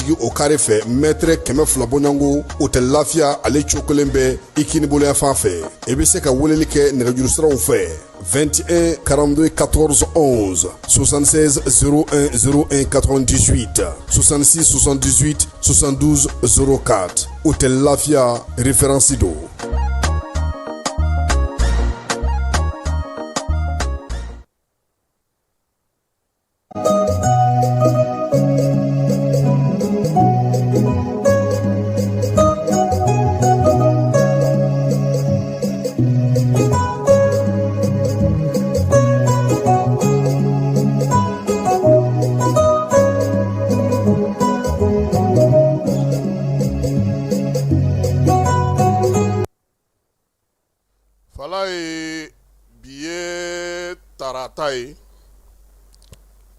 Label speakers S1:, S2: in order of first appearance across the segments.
S1: jigi o kare fɛ mètre 200 bɔɲango hôtel Lafiya ale cokolen bɛ ikini boloya fan fɛ. I bɛ se ka weleli kɛ nɛgɛjuru siraw fɛ 21 42 14 11 76 01 01 98 66 78 72 04 hôtel Lafiya référence do.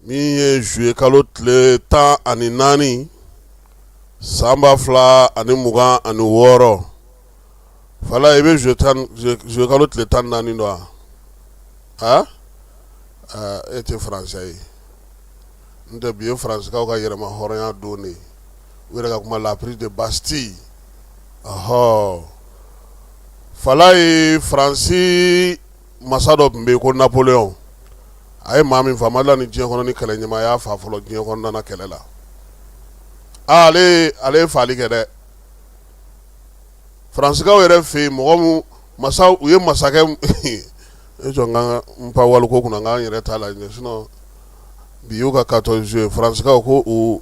S2: Min ye juillet kalo tile 14 sanba 2026 fala i bɛ juillet kalo tile 14 dɔn wa e tɛ français ye n tɛ bi ye françaisikaw ka yɛrɛma hɔrɔnya don de u yɛrɛ ka kuma la prise de Bastille fala ye Faransi masa dɔ tun bɛ yen ko Napoléon a ye maa min faa Mali la ni diɲɛ kɔnɔ ni kɛlɛ ɲɛmaa y'a fa fɔlɔ diɲɛ kɔnɔna na kɛlɛ la ale ye faali kɛ dɛ Faransikaw yɛrɛ fɛ yen mɔgɔ mun masa u ye masakɛ e jɔ n pa waliko kunna n k'an yɛrɛ t'a la sinon bi y'u ka 14 juillet Faransikaw ko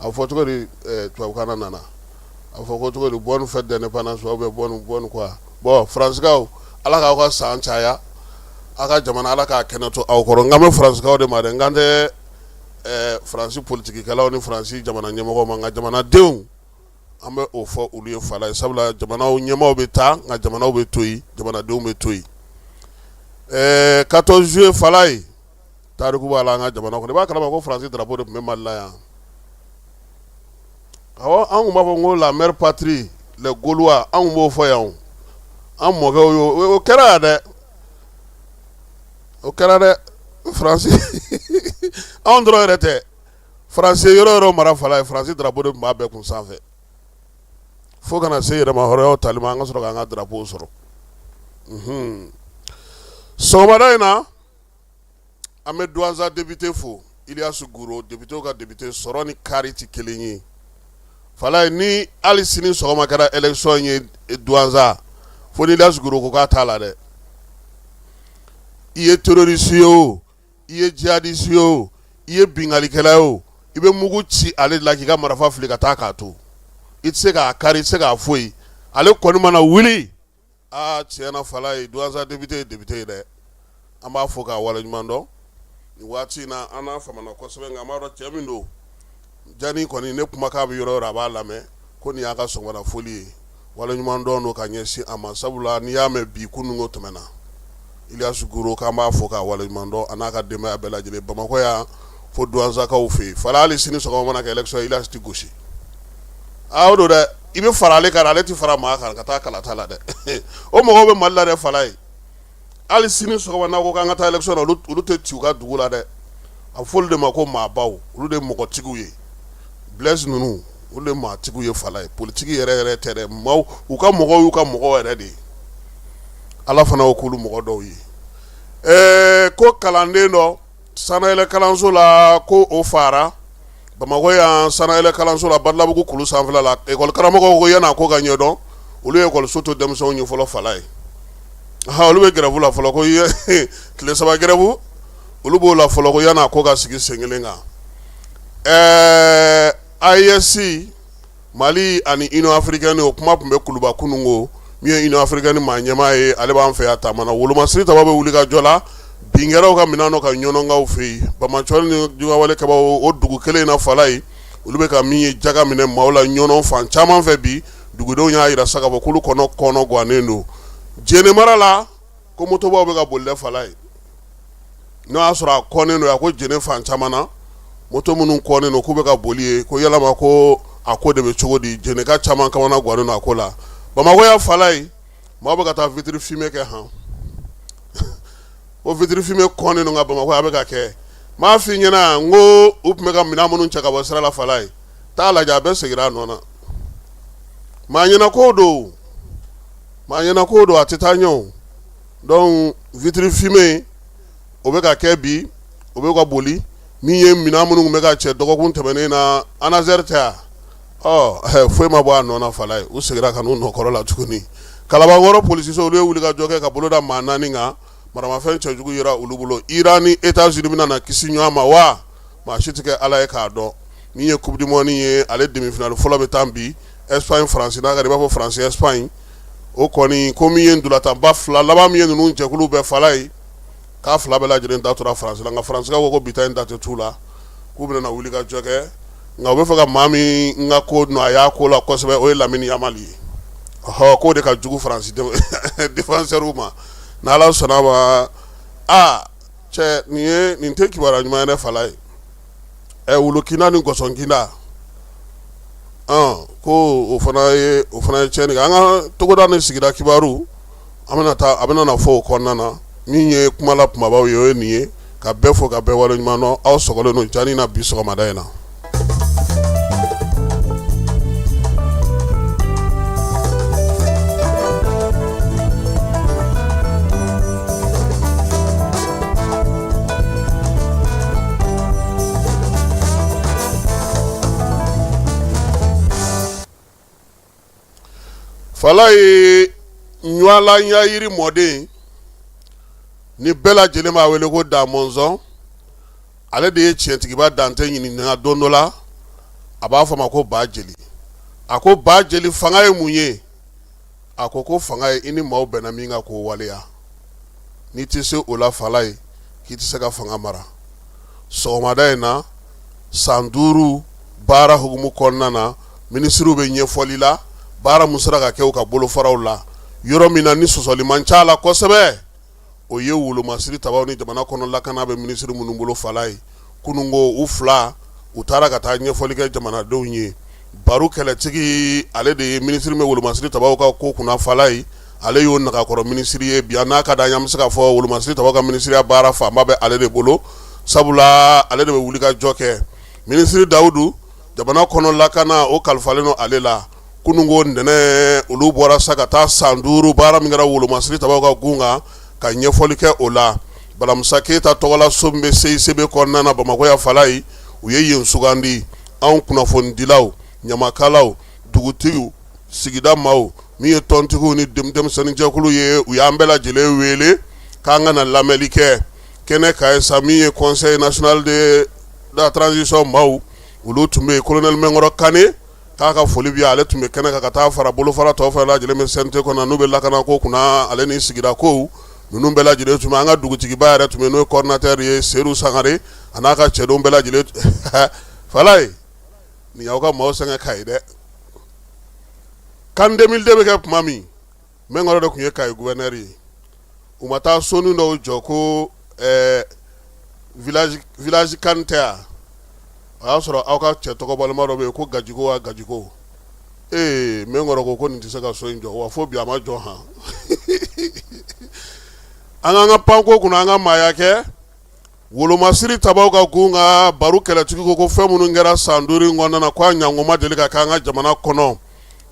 S2: a fɔ cogo di tubabukan nana a fɔ ko cogo di bonne fête d'indépendance ou bien bonne quoi bon Faransikaw ala k'aw ka san caya a ka jamana ala k'a kɛnɛ to aw kɔrɔ n kan bɛ Faransikaw de ma dɛ n kan tɛ Faransi politikikɛlaw ni Faransi jamana ɲɛmɔgɔw ma nka jamanadenw an bɛ o fɔ olu ye fala ye sabula jamanaw ɲɛmɔgɔw bɛ taa nka jamanaw bɛ to yen jamanadenw bɛ to yen 14 juillet fala ye tariku b'a la an ka jamana kɔnɔ i b'a kalama ko Faransi drapeau de tun bɛ Mali la yan awɔ an tun b'a fɔ ko la mère patrie les Gaulois an tun b'o fɔ yan an mɔkɛw y'o o kɛra yan dɛ o kɛra dɛ Faransi anw dɔrɔn yɛrɛ tɛ Faransi yɔrɔ yɔrɔ mara fala ye Faransi drapeau de tun b'a bɛɛ kun sanfɛ fo kana se yɛrɛma hɔrɔnyaw tali ma an ka sɔrɔ k'an ka drapeau sɔrɔ sɔgɔmada in na an bɛ Douentza député fo Iliyasu Guro député ka député sɔrɔ ni kari tɛ kelen ye fala ye ni hali sini sɔgɔma kɛra élection ye Douentza fo ni Iliyasu Guro ko k'a t'a la dɛ i ye terroriste ye o i ye djihadiste ye o i ye bingalikɛla ye o i bɛ mugu ci ale la k'i ka marifa fili ka taa k'a to i tɛ se k'a kari i tɛ se k'a foyi ale kɔni mana wuli tiɲɛna fala ye Douentza député ye député ye dɛ an b'a fɔ k'a waleɲuman dɔn nin waati in na an n'a famana kosɛbɛ nka an b'a dɔn cɛ min don jani kɔni ne kumakan bɛ yɔrɔ o yɔrɔ a b'a lamɛn ko nin y'a ka sɔgɔmada foli ye waleɲuman dɔn don ka ɲɛsin a ma sabula n'i y'a mɛn bi kununko tɛmɛna Iliyasu Guro k'an b'a fɔ k'a waleɲuman dɔn a n'a ka denbaya bɛɛ lajɛlen Bamakɔ yan fo Douentzakaw fɛ yen fala hali sini sɔgɔma mana kɛ élection Iliyasu tɛ gosi o don dɛ i bɛ fara ale kan ale tɛ fara maa kan ka taa kalata la dɛ o mɔgɔw bɛ Mali la dɛ fala ye hali sini sɔgɔma n'a ko k'an ka taa élection na olu tɛ ci u ka dugu la dɛ a bɛ fɔ olu de ma ko maabaw olu de ye mɔgɔtigiw ye Blaise ninnu olu de ye maatigiw ye fala ye politiki yɛrɛ tɛ dɛ maaw u ka mɔgɔw y'u ka mɔgɔw yɛrɛ de ye ala fana y'o k'olu mɔgɔ dɔw ye ko kalanden dɔ sanayɛlɛ kalanso la ko o fara Bamakɔ yan sanayɛlɛ kalanso la Badalabugu kulu sanfɛla la école karamɔgɔw ko yan'a ko ka ɲɛdɔn olu ye école so to denmisɛnw ye fɔlɔ fala ye olu bɛ grève la fɔlɔ ko tile 3 grève olu b'o la fɔlɔ ko yan'a ko ka sigi sen kelen kan AES Mali ani Union africaine o kuma tun bɛ kuluba kunungo min ye Union africaine maa ɲɛmaa ye ale b'an fɛ yan taamana wolomasiri taba bɛ wuli ka jɔ la bingɛrɛw ka minɛn dɔ ka ɲɔnɔnkaw fɛ yen Bamacɔli ni Jugawale kaba o dugu kelen in na fala ye olu bɛ ka min ye jaga minɛ maaw la ɲɔnɔn fan caman fɛ bi dugudenw y'a yira sa ka fɔ k'olu kɔnɔ gannen don Jene mara la ko motobaw bɛ ka boli dɛ fala ye n'o y'a sɔrɔ a kɔnnen don a ko Jene fan caman na moto minnu kɔnnen don k'u bɛ ka boli ye ko yalama ko a ko de bɛ cogo di Jene ka caman kamana gannen don a ko la Bamakɔ ya fala ye maaw bɛ ka taa vitre fumée kɛ han o vitre fumée kɔnnen don nka Bamakɔ a bɛ ka kɛ m'a f'i ɲɛna n ko u tun bɛ ka minɛn minnu cɛ ka bɔ sira la fala ye t'a lajɛ a bɛ segira a nɔ na maa ɲɛna ko don a tɛ taa ɲɛ o donc vitre fumée o bɛ ka kɛ bi o bɛ ka boli min ye minɛn minnu bɛ ka cɛ dɔgɔkun tɛmɛnen na ANASER tɛ a foyi ma bɔ a nɔ na fala ye u segira ka n'u nɔkɔrɔ la tuguni Kalabankɔrɔ policiers olu ye wuli ka jɔ kɛ ka bolo da maa 4 kan maramafɛn cɛjugu yera olu bolo Iran ni États-Unis bɛna na kisi ɲɔgɔn ma wa maa si tɛ kɛ Ala ye k'a dɔn min ye coupe du monde ye ale demi-finale fɔlɔ bɛ taa bi Espagne France n'a ka i b'a fɔ France Espagne o kɔni ko min ye ndolatanba fila laban min ye ninnu jɛkulu bɛɛ fala ye k'a fila bɛɛ lajɛlen da tora France la nka France ka ko bi ta in da tɛ t'u la k'u bɛna wuli ka jɔ kɛ nka u bɛ fɛ ka maa min n ka ko a y'a ko la kosɛbɛ o ye Lamine Yamal ye k'o de ka jugu France défenseur ma n'Ala sɔnna ma cɛ nin tɛ kibaruya ɲuman ye ne fala ye wulukinda ni gɔsɔnkinda ko o fana ye tiɲɛni kɛ an ka togoda ni sigida kibaru a bɛna na fɔ o kɔnɔna na min ye kumala kumabaw ye o ye nin ye ka bɛɛ fɔ ka bɛɛ wale ɲuman dɔn aw sɔgɔlen don jani na bi sɔgɔmada in na fala ye ɲwala ɲayiri mɔden ni bɛɛ lajɛlen b'a wele ko Da Mɔnzɔn ale de ye tiɲɛtigiba Dantɛ ɲininka don dɔ la a b'a fɔ ma ko Ba Jeli a ko Ba Jeli fanga ye mun ye a ko fanga ye i ni maaw bɛnna min kan k'o waleya n'i tɛ se o la fala ye k'i tɛ se ka fanga mara sɔgɔmada in na san 5 baara hukumu kɔnɔna na minisiriw bɛ ɲɛfɔli la baara mun sera ka kɛ u ka bolofaraw la yɔrɔ min na ni sɔsɔli man ca la kosɛbɛ o ye wolomasiri tabaw ni jamana kɔnɔ lakana bɛ minisiri minnu bolo fala ye kunungo u fila u taara ka taa ɲɛfɔli kɛ jamanadenw ye baro kɛlɛtigi ale de ye minisiri bɛ wolomasiri tabaw ka ko kunna fala ye ale y'o nagakɔrɔ minisiri ye bi n'a ka d'an ye an bɛ se k'a fɔ wolomasiri tabaw ka minisiriya baara fanba bɛ ale de bolo sabula ale de bɛ wuli ka jɔ kɛ minisiri Dawudu jamana kɔnɔ lakana o kalifalen don ale la kunungo nɛnɛ olu bɔra sa ka taa san 5 baara min kɛra wolomasiri tabaw ka gun kan ka ɲɛfɔli kɛ o la Balamusa Keyita tɔgɔla so min bɛ CICB kɔnɔna na Bamakɔ ya fala ye u ye yen sugandi anw kunnafonidilaw ɲamakalaw dugutigiw sigida maaw min ye tɔntigiw ni denmisɛnninjɛkulu ye u y'an bɛɛ lajɛlen wele k'an ka na lamɛnli kɛ kɛnɛ ka ye sa min ye Conseil national de la transition maaw olu tun bɛ yen Colonel Mɛnkɔrɔ Kane k'a ka foli bi ale tun bɛ kɛnɛ kan ka taa fara bolofara tɔw fɛ lajɛlen bɛ CNT kɔnɔ n'u bɛ lakana ko kunna ale ni sigida kow ninnu bɛɛ lajɛlen tun bɛ an ka dugutigiba yɛrɛ tun bɛ n'o ye coordinateur ye Seru Sangare a n'a ka cɛdenw bɛɛ lajɛlen fala ye nin y'aw ka maaw sɛgɛn ka ye dɛ CAN 2002 bɛ kɛ tuma min Mɛnkɔrɔ de tun ye Kayi gouverneur ye u ma taa sonu dɔw jɔ ko village CAN tɛ a y'a sɔrɔ aw ka cɛ tɔgɔbalima dɔ bɛ yen ko Gajiko wa Gajiko Mɛnkɔrɔ ko nin tɛ se ka so in jɔ wa fo bi a ma jɔ han an k'an ka panko kunna an ka maaya kɛ wolomasiri tabaw ka gun ka baro kɛlɛtigi ko fɛn minnu kɛra san 5 in kɔnɔna na ko a ɲango ma deli ka k'an ka jamana kɔnɔ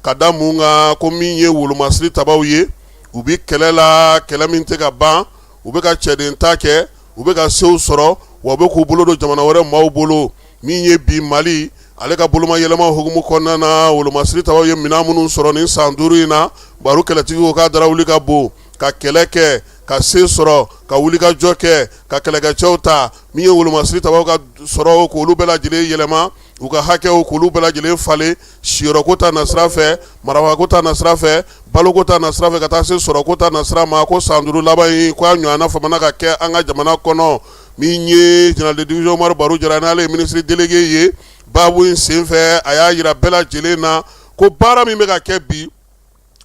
S2: ka da mun kan ko min ye wolomasiri tabaw ye u bɛ kɛlɛ la kɛlɛ min tɛ ka ban u bɛ ka cɛden ta kɛ u bɛ ka sew sɔrɔ wa u bɛ k'u bolo don jamana wɛrɛ maaw bolo min ye bi Mali ale ka boloma yɛlɛma hukumu kɔnɔna na wolomasiri tabaw ye minɛn minnu sɔrɔ nin san 5 in na baro kɛlɛtigi ko k'a dara wuli ka bon ka kɛlɛ kɛ ka se sɔrɔ ka wuli ka jɔ kɛ ka kɛlɛkɛcɛw ta min ye wolomasiri tabaw ka sɔrɔ k'olu bɛɛ lajɛlen yɛlɛma u ka hakɛw k'olu bɛɛ lajɛlen falen siyɔrɔko ta na sira fɛ marawako ta na sira fɛ baloko ta na sira fɛ ka taa se sɔrɔko ta na sira ma ko san 5 laban in ko a ɲɔgɔnna famana ka kɛ an ka jamana kɔnɔ min ye général de division Umaru Baro Jara n'ale ye ministre délégué ye baabu in senfɛ a y'a yira bɛɛ lajɛlen na ko baara min bɛ ka kɛ bi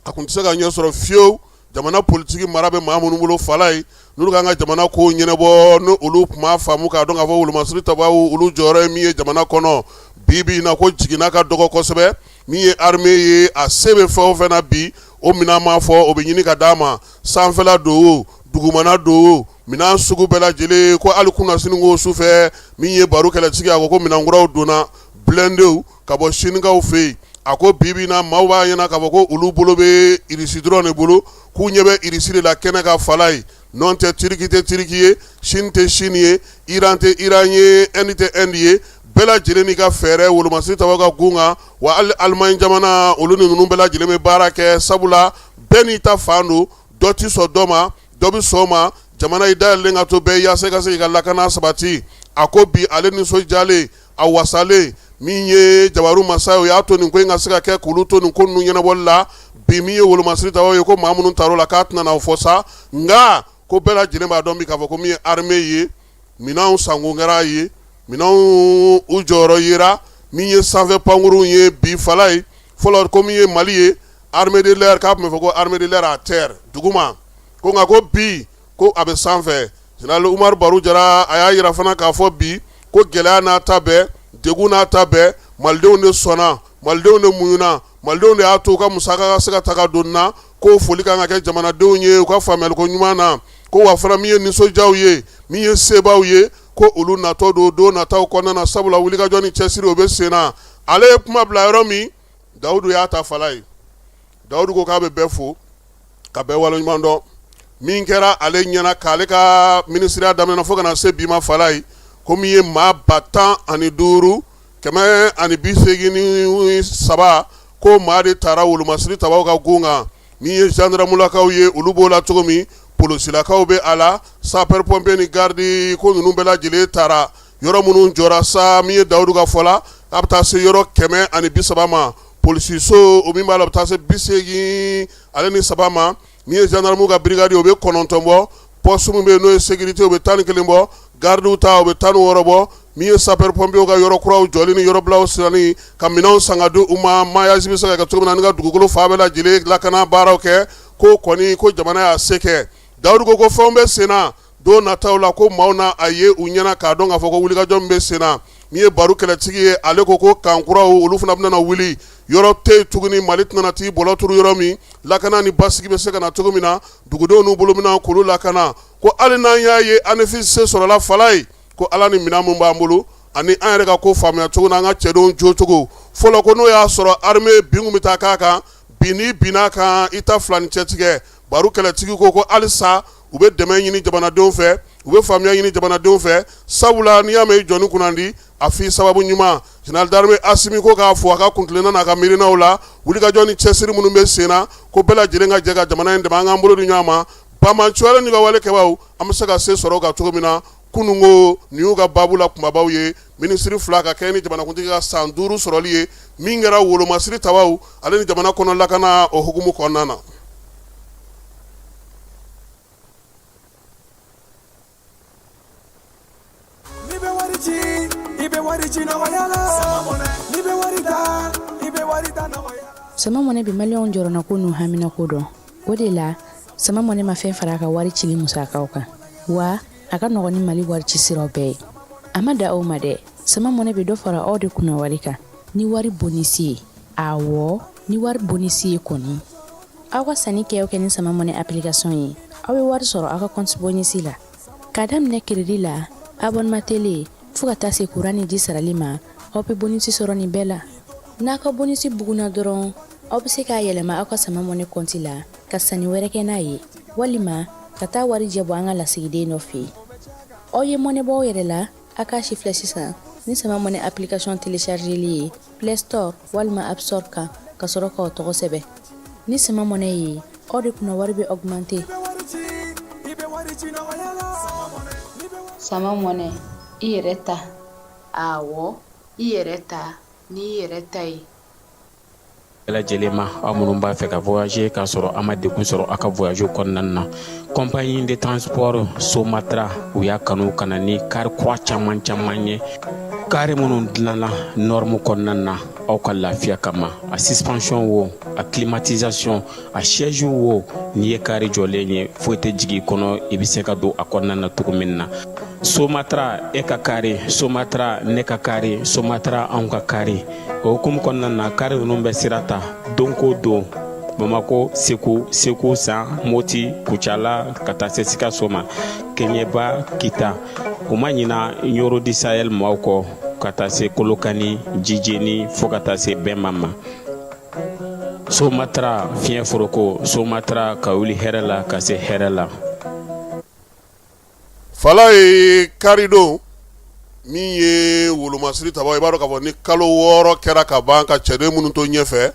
S2: a kun tɛ se ka ɲɛ sɔrɔ fiyewu jamana politiki mara bɛ maa minnu bolo fala ye n'olu kan ka jamana ko ɲɛnabɔ no olu tun b'a faamu k'a dɔn k'a fɔ wolomasiri tabaw olu jɔyɔrɔ ye min ye jamana kɔnɔ bi in na ko jiginna ka dɔgɔ kosɛbɛ min ye armée ye a se bɛ fɛn o fɛn na bi o minɛn m'a fɔ o bɛ ɲini ka d'a ma sanfɛla don o dugumana don o minɛn sugu bɛɛ lajɛlen ko hali kunasini ko sufɛ min ye baro kɛlɛtigi a ko minɛn kuraw donna blendew ka bɔ sinikaw fɛ yen a ko bibi na maaw b'a ɲɛna k'a fɔ ko olu bolo bɛ irisi dɔrɔn de bolo k'u ɲɛ bɛ irisi de la kɛnɛ ka fala ye non tɛ tiriki tɛ tiriki ye sini tɛ sini ye iran tɛ iran ye ɛni tɛ ɛni ye bɛɛ lajɛlen n'i ka fɛɛrɛ wolomasiri tabaw ka gun kan wa hali alimaɲi jamana olu ni ninnu bɛɛ lajɛlen bɛ baara kɛ sabula bɛɛ n'i ta fan don dɔ ti sɔn dɔ ma dɔ bi sɔn ma jamana yi dayɛlɛlen ka to bɛɛ yaasa ka se k'i ka lakana sabati a ko bi ale nisɔndiyalen a wasalen min ye jabaru masa ye o y'a to nin ko in ka se ka kɛ k'olu to nin ko ninnu ɲɛnabɔli la bi min ye wolomasiri tabaw ye ko maa minnu tar'o la k'a tɛna n'aw fɔ sa nka ko bɛɛ lajɛlen b'a dɔn bi k'a fɔ ko min ye armée ye minɛnw sankun kɛra a ye minɛnw u jɔyɔrɔ yera min ye sanfɛ pankurunw ye bi fala ye fɔlɔ ko min ye mali ye armée de l'air k'a tun bɛ fɔ ko armée de l'air à terre duguma ko nka ko bi ko a bɛ sanfɛ général Umaru Baru Jara a y'a yira fana k'a fɔ bi ko gɛlɛya n'a ta bɛɛ degun n'a ta bɛɛ malidenw de sɔnna malidenw de muɲuna malidenw de y'a to u ka musaka ka se ka taga don na ko foli kan ka kɛ jamanadenw ye u ka faamuyaliko ɲuman na ko wa fana min ye nisɔndiyaw ye min ye sebaw ye ko olu natɔ don don nataw kɔnɔna na sabula wulikajɔ ni cɛsiri o bɛ sen na ale ye kuma bila yɔrɔ min Dawudu y'a ta fala ye Dawudu ko k'a bɛ bɛɛ fo ka bɛɛ waleɲuman dɔn min kɛra ale ɲɛna k'ale ka minisiriya daminɛna fo ka na se bi ma fala ye ko min ye maa 105 187 ko maa de taara wolomasiri tabaw ka gun kan min ye gendarmulakaw ye olu b'o la cogo min polisilakaw bɛ a la sapeur pompier ni garde ko ninnu bɛɛ lajɛlen taara yɔrɔ minnu jɔra sa min ye Dawudu ka fɔ la a bɛ taa se yɔrɔ 130 ma polisiso o min b'a la a bɛ taa se 83 ma min ye gendarme ka brigade o bɛ 9 bɔ poste min bɛ yen n'o ye sécurité o bɛ 11 bɔ garde ta o bɛ 16 bɔ min ye sapeur pompier ka yɔrɔ kuraw jɔli ni yɔrɔ bilaw sirani ka minɛnw san ka di u ma maillage bɛ se ka kɛ cogo min na ni ka dugukolo fa bɛɛ lajɛlen lakana baaraw kɛ ko kɔni ko jamana y'a se kɛ Dawudu ko fɛnw bɛ sen na don nataw la ko maaw na a ye u ɲɛna k'a dɔn k'a fɔ ko wulikajɔ min bɛ sen na min ye Baru kɛlɛtigi ye ale ko kankuraw olu fana bɛna wuli yɔrɔ tɛ yen tuguni Mali tɛna t'i bɔlɔ turu yɔrɔ min lakana ni basigi bɛ se ka na cogo min na dugudenw n'u bolo mina k'olu lakana ko hali n'an y'a ye ANEFIS se sɔrɔla fala ye ko Ala ni minɛn mun b'an bolo ani an yɛrɛ ka ko faamuya cogo n'an ka cɛdenw jo cogo fɔlɔ ko n'o y'a sɔrɔ armée bin kun bɛ taa k'a kan bi n'i binna kan i ta fila ni cɛ tigɛ Baru kɛlɛtigi ko halisa u bɛ dɛmɛ ɲini jamanadenw fɛ u bɛ faamuya ɲini jamanadenw fɛ sabula n'i y'a mɛn i jɔni kunnandi a f'i sababu ɲuman général d'armée Asimi ko k'a fɔ a ka kuntilenna n'a ka miirinaw la wulikajɔ ni cɛsiri minnu bɛ sen na ko bɛɛ lajɛlen ka jɛ ka jamana in dɛmɛ an k'an bolo di ɲɔgɔn ma bamancuwɛrɛ ni ka wale kɛbaw an bɛ se ka se sɔrɔ o kan cogo min na kunungo nin y'u ka baabu la kumabaw ye minisiri fila ka kɛ ni jamanakuntigi ka san 5 sɔrɔli ye min kɛra wolomasiri tabaw ale ni jamana kɔnɔ lakana o hukumu kɔnɔna na.
S3: Sama mɔnɛ bi maliyɛnw jɔrɔna ko n'u hamina ko dɔn o de la sama mɔnɛ ma fɛn fara a ka wari cili musakaw kan wa a ka nɔgɔn ni Mali wari ci siraw bɛɛ ye a ma da aw ma dɛ sama mɔnɛ bi dɔ fara aw de kunna wari kan ni wari bonisi ye awɔ ni wari bonisi ye kɔni aw ka sanni kɛ ni sama mɔnɛ application ye aw bɛ wari sɔrɔ aw ka compte bonisi la k'a daminɛ crédit la abonnement télé fo ka taa se courant ni ji sarali ma aw bɛ bonisi sɔrɔ nin bɛɛ la n'a ka bonisi buguna dɔrɔn aw bɛ se k'a yɛlɛma aw ka sama mɔnɛ compte la ka sanni wɛrɛ kɛ n'a ye walima ka taa wari jɛ bɔ an ka lasigiden dɔ fɛ yen aw ye mɔnɛ bɔ aw yɛrɛ la a k'a si filɛ sisan ni sama mɔnɛ application téléchargeli ye Play Store walima App Store kan ka sɔrɔ k'aw tɔgɔ sɛbɛn ni sama mɔnɛ ye aw de kunna wari bɛ augmenter.
S4: Sama mɔnɛ i yɛrɛ ta awɔ i yɛrɛ ta ni i yɛrɛ ta ye
S5: bɛɛ lajɛlen ma aw minnu b'a fɛ ka voyager k'a sɔrɔ a ma degun sɔrɔ a ka voyage kɔnɔna na compagnie de transport Somatra u y'a kanu ka na ni kari kura caman ye kari minnu dilanna norme kɔnɔna na aw ka lafiya kama a suspension wo a climatisation a siège wo n'i ye kari jɔlen ye foyi tɛ jigin kɔnɔ i bɛ se ka don a kɔnɔna na cogo min na Somatra e ka kari Somatra ne ka kari Somatra anw ka kari o hukumu kɔnɔna na kari ninnu bɛ sira ta don ko don Bamako Segu San Moti Kucala ka taa se Sikaso ma Keɲeba Kita u ma ɲina Yoro di Sahel maaw kɔ ka taa se Kolokani, Jijeni fo ka taa se Bɛnma ma. Somatra fiɲɛ foroko, Somatra ka wuli hɛrɛ la ka se hɛrɛ la.
S2: Fala ye kari don min ye wolomasiri taba i b'a dɔn k'a fɔ ni kalo 6 kɛra ka ban ka cɛden minnu to ɲɛfɛ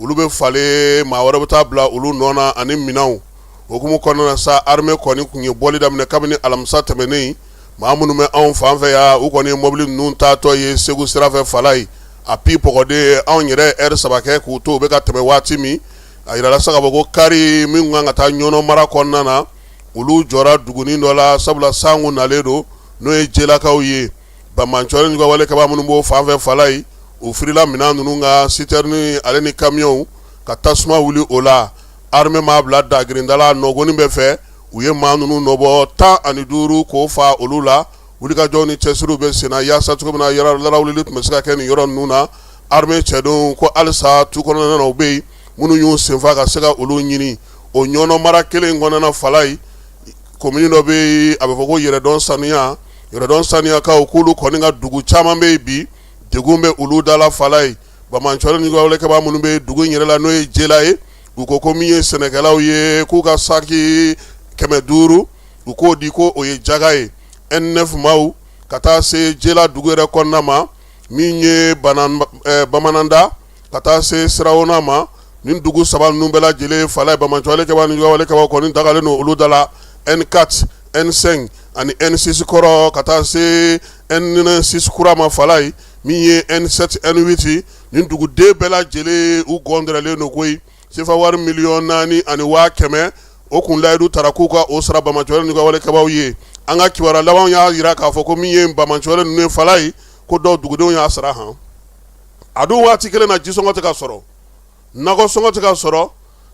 S2: olu bɛ falen maa wɛrɛ bɛ taa bila olu nɔ na ani minɛnw hukumu kɔnɔna na sa armée kɔni kun ye bɔli daminɛ kabini alamisa tɛmɛnen maa minnu bɛ anw fan fɛ ya u kɔni ye mobili ninnu taatɔ ye Segu sira fɛ Fala ye a pi pɔgɔden anw yɛrɛ heure 3 kɛ k'u to u bɛ ka tɛmɛ waati min a yirala sa ka fɔ ko kari min kan ka taa ɲɔnɔ mara kɔnɔna na olu jɔra dugunin dɔ la sabula sangu nalen don n'o ye jelakaw ye Bamancɔri ni ka wale kaba minnu b'o fan fɛ Fala ye u firila minɛn ninnu ka citerne ale ni camion ka tasuma wuli o la armée m'a bila dagirindala nɔgɔnin bɛɛ fɛ u ye maa ninnu nɔbɔ 15 k'o fa olu la wulikajɔw ni cɛsiriw bɛ sen na yaasa cogo min na larawulili tun bɛ se ka kɛ nin yɔrɔ ninnu na armée cɛdenw ko halisa tu kɔnɔna na u bɛ yen minnu y'u senfa ka se ka olu ɲini o ɲɔnɔ mara kelen kɔnɔna Fala ye commune dɔ bɛ yen a bɛ fɔ ko yɛrɛdɔn saniyakaw k'olu kɔni ka dugu caman bɛ yen bi degun bɛ olu dala Fala ye Bamancɔri ni ka wale kaba minnu bɛ dugu in yɛrɛ la n'o ye jela ye u ko ko min ye sɛnɛkɛlaw ye k'u ka saki 500 u k'o di ko o ye jaga ye N9 maaw ka taa se jela dugu yɛrɛ kɔnɔna ma min ye Bamananda ka taa se Sirawona ma nin dugu 3 ninnu bɛɛ lajɛlen Fala ye Bamancɔri kaba ni ka wale kaba kɔni dagalen don olu dala N4 N5 ani N6 kɔrɔ ka taa se N6 kura ma Fala ye min ye N7 N8 nin duguden bɛɛ lajɛlen u gɔndɛrɛlen don koyi sefa wari 4,100,000 o kun layidu tara k'u ka o sara Bamancɔri ni ka wale kabaw ye an ka kibaruya laban y'a yira k'a fɔ ko min ye Bamancɔri ninnu ye Fala ye ko dɔw dugudenw y'a sara han a dun waati kelen na jisɔngɔ tɛ ka sɔrɔ nakɔ sɔngɔ tɛ ka sɔrɔ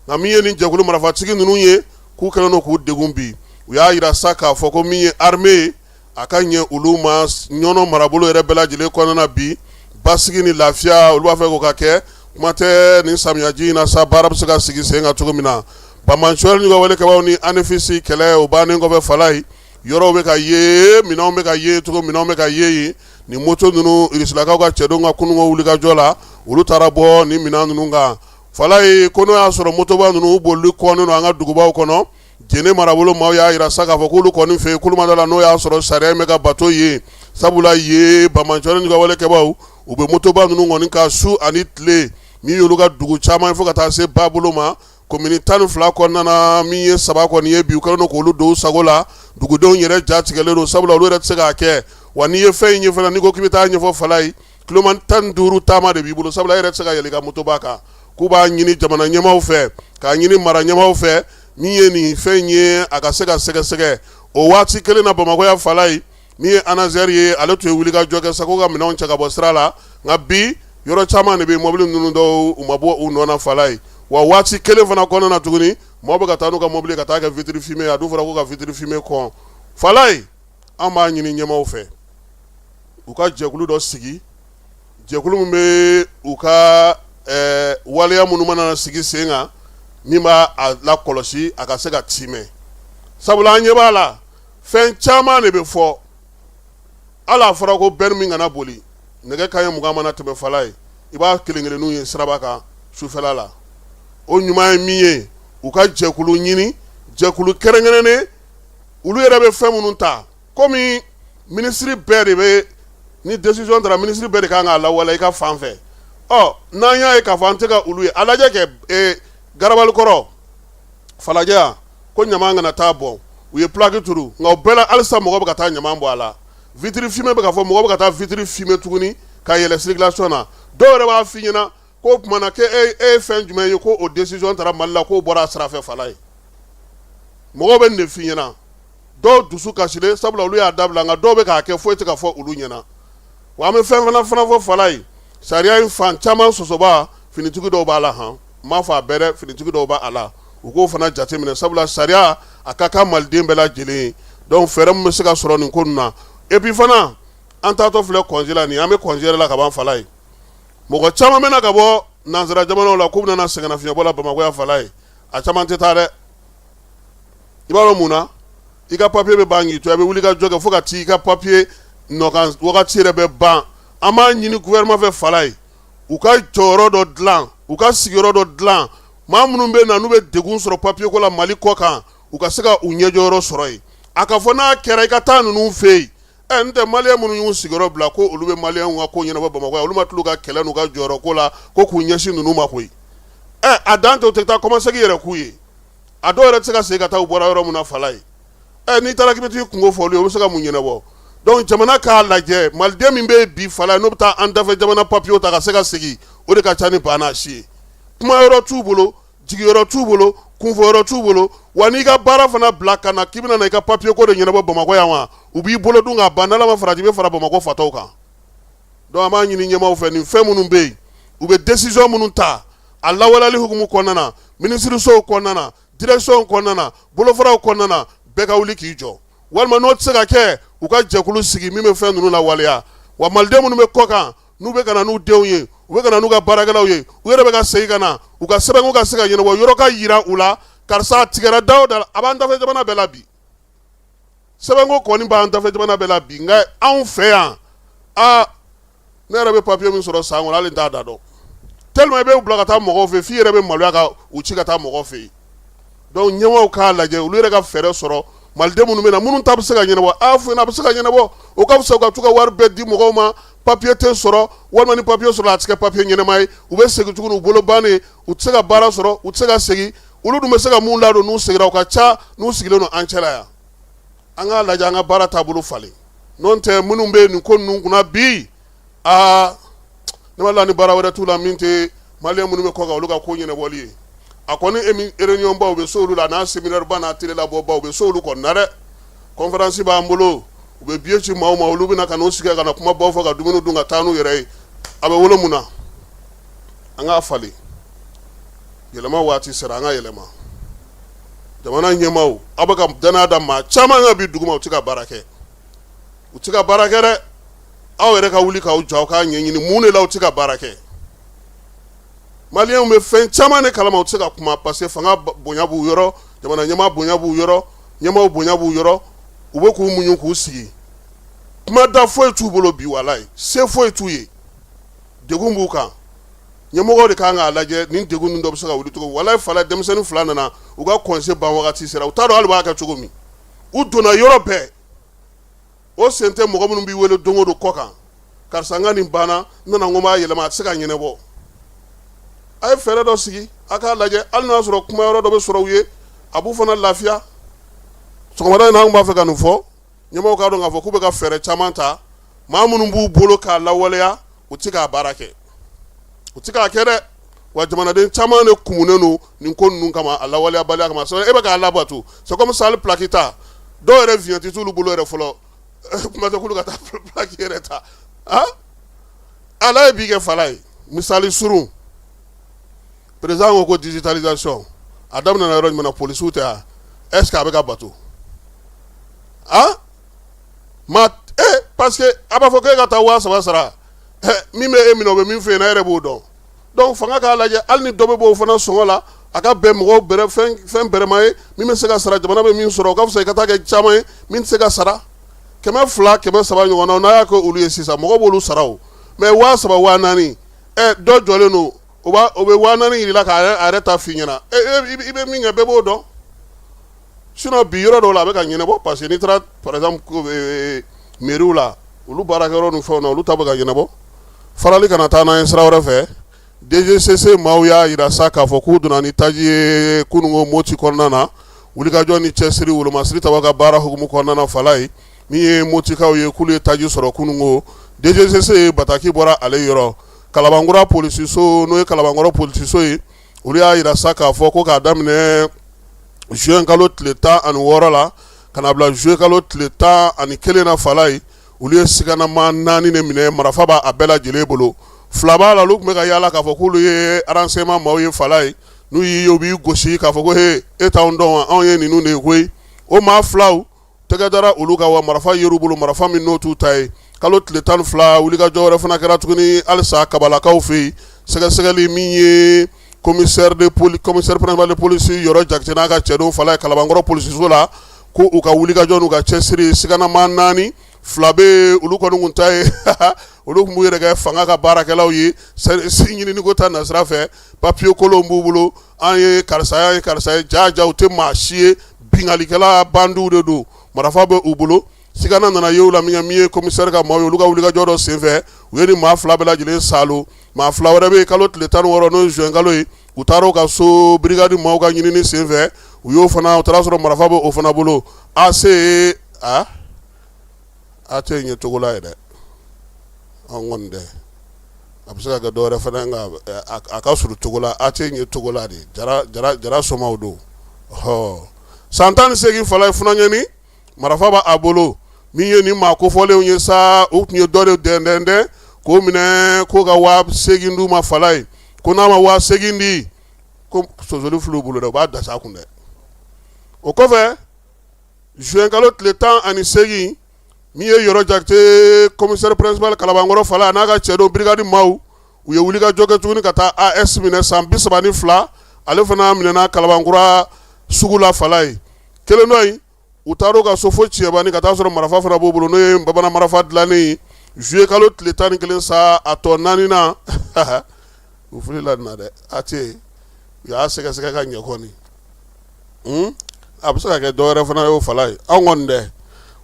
S2: nka min ye nin jɛkulu marifatigi ninnu ye k'u kɛlen don k'u degun bi u y'a yira sa k'a fɔ ko min ye armée a ka ɲɛ olu ma ɲɔnɔ marabolo yɛrɛ bɛɛ lajɛlen kɔnɔna na bi basigi ni lafiya olu b'a fɛ k'o ka kɛ kuma tɛ nin samiyaji in na sa baara bɛ se ka sigi sen kan cogo min na Bamancɔri ni ka wale kabaw ni ANFICI kɛlɛ o bannen kɔfɛ Fala ye yɔrɔw bɛ ka ye minɛnw bɛ ka ye cogo minɛnw bɛ ka ye yen ni moto ninnu irisilakaw ka cɛdenw ka kununko wulikajɔ la olu taara bɔ ni minɛn ninnu kan Fala ye ko n'o y'a sɔrɔ motoba ninnu bolili kɔnnen don an ka dugubaw kɔnɔ jene marabolo maaw y'a yira sa k'a fɔ k'olu kɔni fɛ yen kulumada la n'o y'a sɔrɔ sariya in bɛ ka bato ye sabula ye Bamancɔri ni ka wale kɛbaw u bɛ motoba ninnu kɔni ka su ani tile min y'olu ka dugu caman fo ka taa se Babolo ma commune 12 kɔnɔna na min ye 3 kɔni ye bi u kɛlen don k'olu don u sago la dugudenw yɛrɛ jatigɛlen don sabula olu yɛrɛ tɛ se k'a kɛ wa n'i ye fɛn in ye fana n'i ko k'i bɛ taa ɲɛfɔ Fala ye kilomètre 15 taama de b'i bolo sabula e yɛrɛ tɛ se ka yɛlɛ i ka motoba kan k'u b'a ɲini jamana ɲɛmaaw fɛ k'a ɲini mara ɲɛmaaw fɛ min ye nin fɛn ye a ka se ka sɛgɛsɛgɛ o waati kelen na Bamakɔ ya Fala ye min ye ANASER ye ale tun ye wulikajɔ kɛ sa k'u ka minɛnw cɛ ka bɔ sira la nka bi yɔrɔ caman de bɛ mobili ninnu dɔw u ma bɔ u nɔ na Fala ye wa waati kelen fana kɔnɔna na tuguni maaw bɛ ka taa n'u ka mobili ka taa kɛ vitre fumée a dun fɔra ko ka vitre fumée kɔn Fala ye an b'a ɲini ɲɛmaaw fɛ u ka jɛkulu dɔ sigi jɛkulu min bɛ u ka waleya minnu mana sigi sen kan min b'a lakɔlɔsi a ka se ka timɛ sabula an ɲɛ b'a la fɛn caman de bɛ fɔ hali a fɔra ko bɛri min kana boli nɛgɛ kanɲɛ 20 mana tɛmɛ Fala ye i b'a kelen-kelenninw ye siraba kan sufɛla la o ɲuman ye min ye u ka jɛkulu ɲini jɛkulu kɛrɛnkɛrɛnnen olu yɛrɛ bɛ fɛn minnu ta komi minisiri bɛɛ de bɛ ni décision taara minisiri bɛɛ de kan k'a lawaleya i ka fan fɛ n'an y'a ye k'a fɔ an tɛ ka olu ye a lajɛ kɛ Garabalikɔrɔ Falajɛ yan ko ɲaman kana taa bɔn u ye plaque turu nka o bɛɛ la halisa mɔgɔ bɛ ka taa ɲaman bɔ a la vitre fumée bɛ ka fɔ mɔgɔ bɛ ka taa vitre fumée tuguni ka yɛlɛ circulation na dɔw yɛrɛ b'a f'i ɲɛna ko kumana ke e ye fɛn jumɛn ye ko o décision taara Mali la k'o bɔra a sira fɛ Fala ye mɔgɔw bɛ nin de f'i ɲɛna dɔw dusu kasilen sabula olu y'a dabila nka dɔw bɛ k'a kɛ foyi tɛ ka fɔ olu ɲɛna wa an bɛ fɛn fana fɔ Fala ye sariya in fan caman sɔsɔba finitigi dɔw b'a la han m'a fɔ a bɛɛ dɛ finitigi dɔw b'a la u k'o fana jateminɛ sabula sariya a ka kan maliden bɛɛ lajɛlen ye donc fɛɛrɛ min bɛ se ka sɔrɔ nin ko ninnu na et puis fana an taatɔ filɛ congé la nin an bɛ congé yɛrɛ la ka ban Fala ye mɔgɔ caman bɛ na ka bɔ nanzara jamanaw la k'u bɛ na sɛgɛnnafiɲɛbɔ la Bamakɔ ya Fala ye a caman tɛ taa dɛ i b'a dɔn mun na i ka papier bɛ ban k'i to a bɛ wuli ka jɔ kɛ fo ka t'i ka papier nɔkan wagati yɛrɛ bɛ ban an b'a ɲini gouvernement fɛ Fala ye u ka jɔyɔrɔ dɔ dilan u ka sigiyɔrɔ dɔ dilan maa minnu bɛ na n'u bɛ degun sɔrɔ papier ko la Mali kɔ kan u ka se ka u ɲɛjɔyɔrɔ sɔrɔ yen a ka fɔ n'a kɛra i ka taa ninnu fɛ yen n tɛ maliyɛn minnu y'u sigiyɔrɔ bila ko olu bɛ maliyɛnw ka ko ɲɛnabɔ Bamakɔ olu ma tila ka kɛlɛ n'u ka jɔyɔrɔ ko la ko k'u ɲɛsin ninnu ma koyi a dan tɛ u tɛ taa kɔmasegin yɛrɛ k'u ye a dɔw yɛrɛ tɛ se ka segin ka taa u bɔra yɔrɔ min na Fala ye n'i taara k'i bɛ t'i kungo fɔ olu ye u bɛ se ka mun ɲɛnabɔ donc jamana k'a lajɛ maliden min bɛ bi Fala n'o bɛ taa an dafɛ jamana papiyew ta ka se ka segin o de ka ca ni banna si ye kuma yɔrɔ t'u bolo jigiyɔrɔ t'u bolo kunfɔyɔrɔ t'u bolo wa n'i ka baara fana bila ka na k'i bɛna na i ka papiye ko de ɲɛnabɔ Bamakɔ yan wa u b'i bolo dun k'a ban n'Ala ma farati i bɛ fara Bamakɔ fatɔw kan donc an b'a ɲini ɲɛmaaw fɛ nin fɛn minnu bɛ yen u bɛ décision minnu ta a lawaleyali hukumu kɔnɔna na minisirisow kɔnɔna na direction kɔnɔna na bolofaraw kɔnɔna na bɛɛ ka wuli k'i jɔ walima n'o tɛ se ka kɛ u ka jɛkulu sigi min bɛ fɛn ninnu lawaleya wa maliden minnu bɛ kɔ kan n'u bɛ ka na n'u denw ye u bɛ ka na n'u ka baarakɛlaw ye u yɛrɛ bɛ ka segin ka na u ka sɛbɛnko ka se ka ɲɛnabɔ yɔrɔ ka yira u la karisa a tigɛra da o da la a b'an dafɛ jamana bɛɛ la bi sɛbɛnko kɔni b'an dafɛ jamana bɛɛ la bi nka anw fɛ yan ne yɛrɛ bɛ papiye min sɔrɔ san kɔnɔ hali n t'a da dɔn tellement i bɛ bila ka taa mɔgɔw fɛ f'i yɛrɛ bɛ maloya ka u ci ka taa mɔgɔw fɛ yen donc ɲɛmaaw k'a lajɛ olu yɛrɛ ka fɛɛrɛ sɔrɔ maliden minnu bɛ na minnu ta bɛ se ka ɲɛnabɔ a fɔ a bɛ se ka ɲɛnabɔ o ka fisa u ka to ka wari bɛɛ di mɔgɔw ma papiye tɛ sɔrɔ walima ni papiye sɔrɔ a tɛ kɛ papiye ɲɛnama ye u bɛ segin tuguni u bolo bannen u tɛ se ka baara sɔrɔ u tɛ se ka segin olu dun bɛ se ka mun ladon n'u seginna u ka ca n'u sigilen don an cɛla yan an k'a lajɛ an ka baara taabolo falen n'o tɛ minnu bɛ nin ko ninnu kunna bi ne ma la ni baara wɛrɛ t'u la min tɛ maliyɛn minnu bɛ kɔ kan olu ka ko ɲɛnabɔli ye a kɔni réunion baw bɛ s'olu la n'a séminaire ba n'a télé labɔ baw bɛ s'olu kɔni na dɛ conférence b'an bolo u bɛ billet ci maaw ma olu bɛ na ka n'u sigi ka na kuma baw fɔ ka dumuni dun ka taa n'u yɛrɛ ye a bɛ wolo mun na an k'a falen yɛlɛma waati sera an ka yɛlɛma jamana ɲɛmaaw aw bɛ ka danaya da maa caman kan bi duguma u tɛ ka baara kɛ u tɛ ka baara kɛ dɛ aw yɛrɛ ka wuli k'aw jɔ aw k'a ɲɛɲini mun de la u tɛ ka baara kɛ maliyɛnw bɛ fɛn caman de kalama u tɛ se ka kuma parce que fanga bonya b'u yɔrɔ jamana ɲɛmaa bonya b'u yɔrɔ ɲɛmaaw bonya b'u yɔrɔ u bɛ k'u muɲu k'u sigi kuma da foyi t'u bolo bi walayi se foyi t'u ye degun b'u kan ɲɛmɔgɔw de kan k'a lajɛ nin degun ninnu dɔ bɛ se ka wuli cogo walayi Fala denmisɛnnin fila nana u ka conseil ban wagati sera u t'a dɔn hali u b'a kɛ cogo min u donna yɔrɔ bɛɛ o sen tɛ mɔgɔ minnu b'i wele don o don kɔ kan karisa n ka nin banna n nana n ko n b'a yɛlɛma a tɛ se ka ɲɛnabɔ a ye fɛɛrɛ dɔ sigi a k'a lajɛ hali n'a sɔrɔ kuma yɔrɔ dɔ bɛ sɔrɔ u ye a b'u fana lafiya sɔgɔmada in na an b'a fɛ ka nin fɔ ɲɛmɔgɔw k'a dɔn k'a fɔ k'u bɛ ka fɛɛrɛ caman ta maa minnu b'u bolo k'a lawaleya u tɛ k'a baara kɛ u tɛ k'a kɛ dɛ wa jamanaden caman de kumunen don nin ko ninnu kama a lawaleyabaliya kama e bɛ k'a labato c'est comme ça hali pilaki ta dɔw yɛrɛ viɲɛ tɛ t'olu bolo yɛrɛ fɔlɔ kuma tɛ k'olu ka taa pilaki yɛrɛ ta ala ye bi kɛ Fala ye misali surun président ko digitalisation a daminɛna yɔrɔ jumɛn na polisiw tɛ yan est ce que a bɛ ka bato parce que a b'a fɔ k'e ka taa 3000 sara min bɛ e minɛ o bɛ min fɛ yen na e yɛrɛ b'o dɔn donc fanga k'a lajɛ hali ni dɔ bɛ bɔ o fana sɔngɔ la a ka bɛn mɔgɔw bɛrɛ fɛn bɛrɛma ye min bɛ se ka sara jamana bɛ min sɔrɔ o ka fisa i ka taa kɛ caman ye min tɛ se ka sara 200 300 ɲɔgɔn na n'a y'a kɛ olu ye sisan mɔgɔw b'olu sara o mais 3000 4000 dɔ jɔlen don o bɛ 4000 yir'i la k'a yɛrɛ ta f'i ɲɛna i bɛ min kɛ bɛɛ b'o dɔn sinon bi yɔrɔ dɔw la a bɛ ka ɲɛnabɔ parce que n'i taara par exemple mairie la olu baarakɛyɔrɔ ni fɛnw na olu ta bɛ ka ɲɛnabɔ farali kana taa n'an ye sira wɛrɛ fɛ DGCC maaw y'a yira sa k'a fɔ k'u donna ni taji ye kunungo Moti kɔnɔna na wulikajɔ ni cɛsiri wolomasiri ta ka baara hukumu kɔnɔna na Fala ye min ye Motikaw ye k'olu ye taji sɔrɔ kunungo DGCC bataki bɔra ale yɔrɔ Kalabankura polisiso n'o ye Kalabankɔrɔ polisiso ye olu y'a yira sa k'a fɔ ko k'a daminɛ juin kalo tile 16 la ka na bila juillet kalo tile 11 na Fala ye olu ye siganama 4 de minɛ marafa b'a bɛɛ lajɛlen bolo 2 b'a la olu tun bɛ ka yaala k'a fɔ k'olu ye renseignement maaw ye Fala ye n'u y'i ye u b'i gosi k'a fɔ ko he e t'anw dɔn wa anw ye ninnu de ye koyi o maa 2 tɛgɛ dara olu ka wa marafa yer'u bolo marafa min n'o t'u ta ye kalo tile 12 wulikajɔ wɛrɛ fana kɛra tuguni halisa Kabalakaw fɛ yen sɛgɛsɛgɛli min ye commissaire principal de police yɔrɔ Jakite n'a ka cɛdenw Fala ye Kalabankɔrɔ polisiso la ko u ka wulikajɔ n'u ka cɛsiri siganama 4 2 bɛ olu kɔni kun ta ye olu kun b'u yɛrɛ kɛ fanga ka baarakɛlaw ye ɲinini ko ta nasira fɛ papiye kolonw b'u bolo an ye karisa ye jaja u tɛ maa si ye bingalikɛla bandiw de don marifa bɛ u bolo sigana nana ye u la min ye commissaire ka maaw ye olu ka wulikajɔ dɔ senfɛ u ye ni maa 2 bɛɛ lajɛlen salo maa 2 wɛrɛ bɛ yen kalo tile 16 n'o ye juin kalo ye u taara u ka so brigade maaw ka ɲinini senfɛ u y'o fana u taara sɔrɔ marifa bɛ o fana bolo AC a tɛ ɲɛ cogo la ye dɛ an kɔni dɛ a bɛ se ka kɛ dɔwɛrɛ fana nka a ka surun cogo la a tɛ ɲɛ cogo la de jara somaw don san 18 fala ye funanɲɛni marifa b'a bolo min ye nin maa kofɔlenw ye sa u tun ye dɔ de dɛndɛndɛn k'o minɛ k'o ka 8 d'u ma fala ye ko n'a ma 8 di ko sɔsɔli fil'u bolo dɛ u b'a dasa kun dɛ o kɔfɛ juin kalo tile 18 min ye yɔrɔ jakite commissaire principal kalabankɔrɔ fala n'a ka cɛ don brigade maaw u ye wuli ka jɔ kɛ tuguni ka taa AS minɛ san 32 ale fana minɛna kalabankura sugu la fala ye kelen dɔ in u taar'u ka so fo Tiɲɛbani ka taa sɔrɔ marifa fana b'u bolo n'o ye bamanan marifa dilannen juillet kalo tile 11 sa a tɔ 4 nan u filila nin na dɛ a tɛ u y'a sɛgɛsɛgɛ ka ɲɛ kɔni a bɛ se ka kɛ dɔwɛrɛ fana y'o fala ye anw kɔni dɛ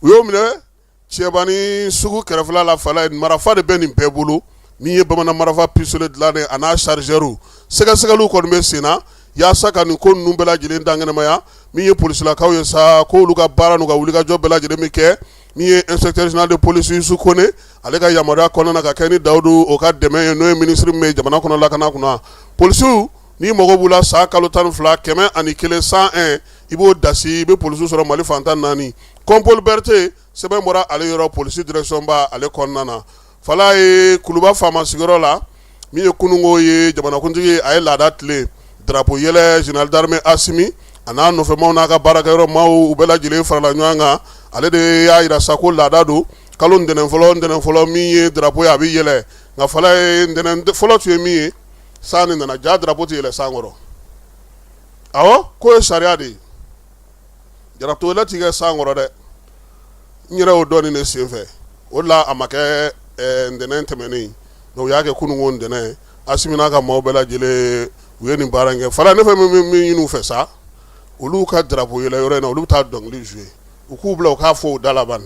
S2: u y'o minɛ Tiɲɛbani sugu kɛrɛfɛla la fala ye marifa de bɛ nin bɛɛ bolo min ye bamanan marifa pistolet dilannen a n'a chargeur sɛgɛsɛgɛliw kɔni bɛ sen na yaasa ka nin ko ninnu bɛɛ lajɛlen dankɛnɛmaya min ye polisilakaw ye sa k'olu ka baara n'u ka wulikajɔ bɛɛ lajɛlen min kɛ min ye inspecteur général de police Yusu Kone ale ka yamaruya kɔnɔna ka kɛ ni Dawudu o ka dɛmɛ ye n'o ye ministre min bɛ jamana kɔnɔ lakana kunna polisiw n'i mago b'u la san kalo 12 101 101 i b'o dasi i bɛ polisiw sɔrɔ Mali fantan 4 Compol Berthe sɛbɛn bɔra ale yɔrɔ polisi direction ba ale kɔnɔna na fala ye Kuluba faama sigiyɔrɔ la min ye kunungo ye jamanakuntigi a ye laada tile drapeau yɛlɛ général d'armée Asimi a n'a nɔfɛmaw n'a ka baarakɛyɔrɔ maaw u bɛɛ lajɛlen farala ɲɔgɔn kan ale de y'a yira sa ko laada don kalo ntɛnɛn fɔlɔ min ye drapeau ye a bɛ yɛlɛ nka fala ye ntɛnɛn fɔlɔ tun ye min ye san nin nana ja drapeau tɛ yɛlɛ san kɔrɔ awɔ k'o ye sariya de ye drapeau yɛlɛ tɛ kɛ san kɔrɔ dɛ n yɛrɛ y'o dɔɔni ne senfɛ o de la a ma kɛ ntɛnɛn tɛmɛnen u y'a kɛ kununko ntɛnɛn Asimi n'a ka maaw bɛɛ lajɛlen u ye nin baara in kɛ fala ne fɛ min ɲini u fɛ sa olu ka drapeau yɛlɛ yɔrɔ in na olu bɛ taa dɔnkili jouer u k'u bila u k'a fɔ u da laban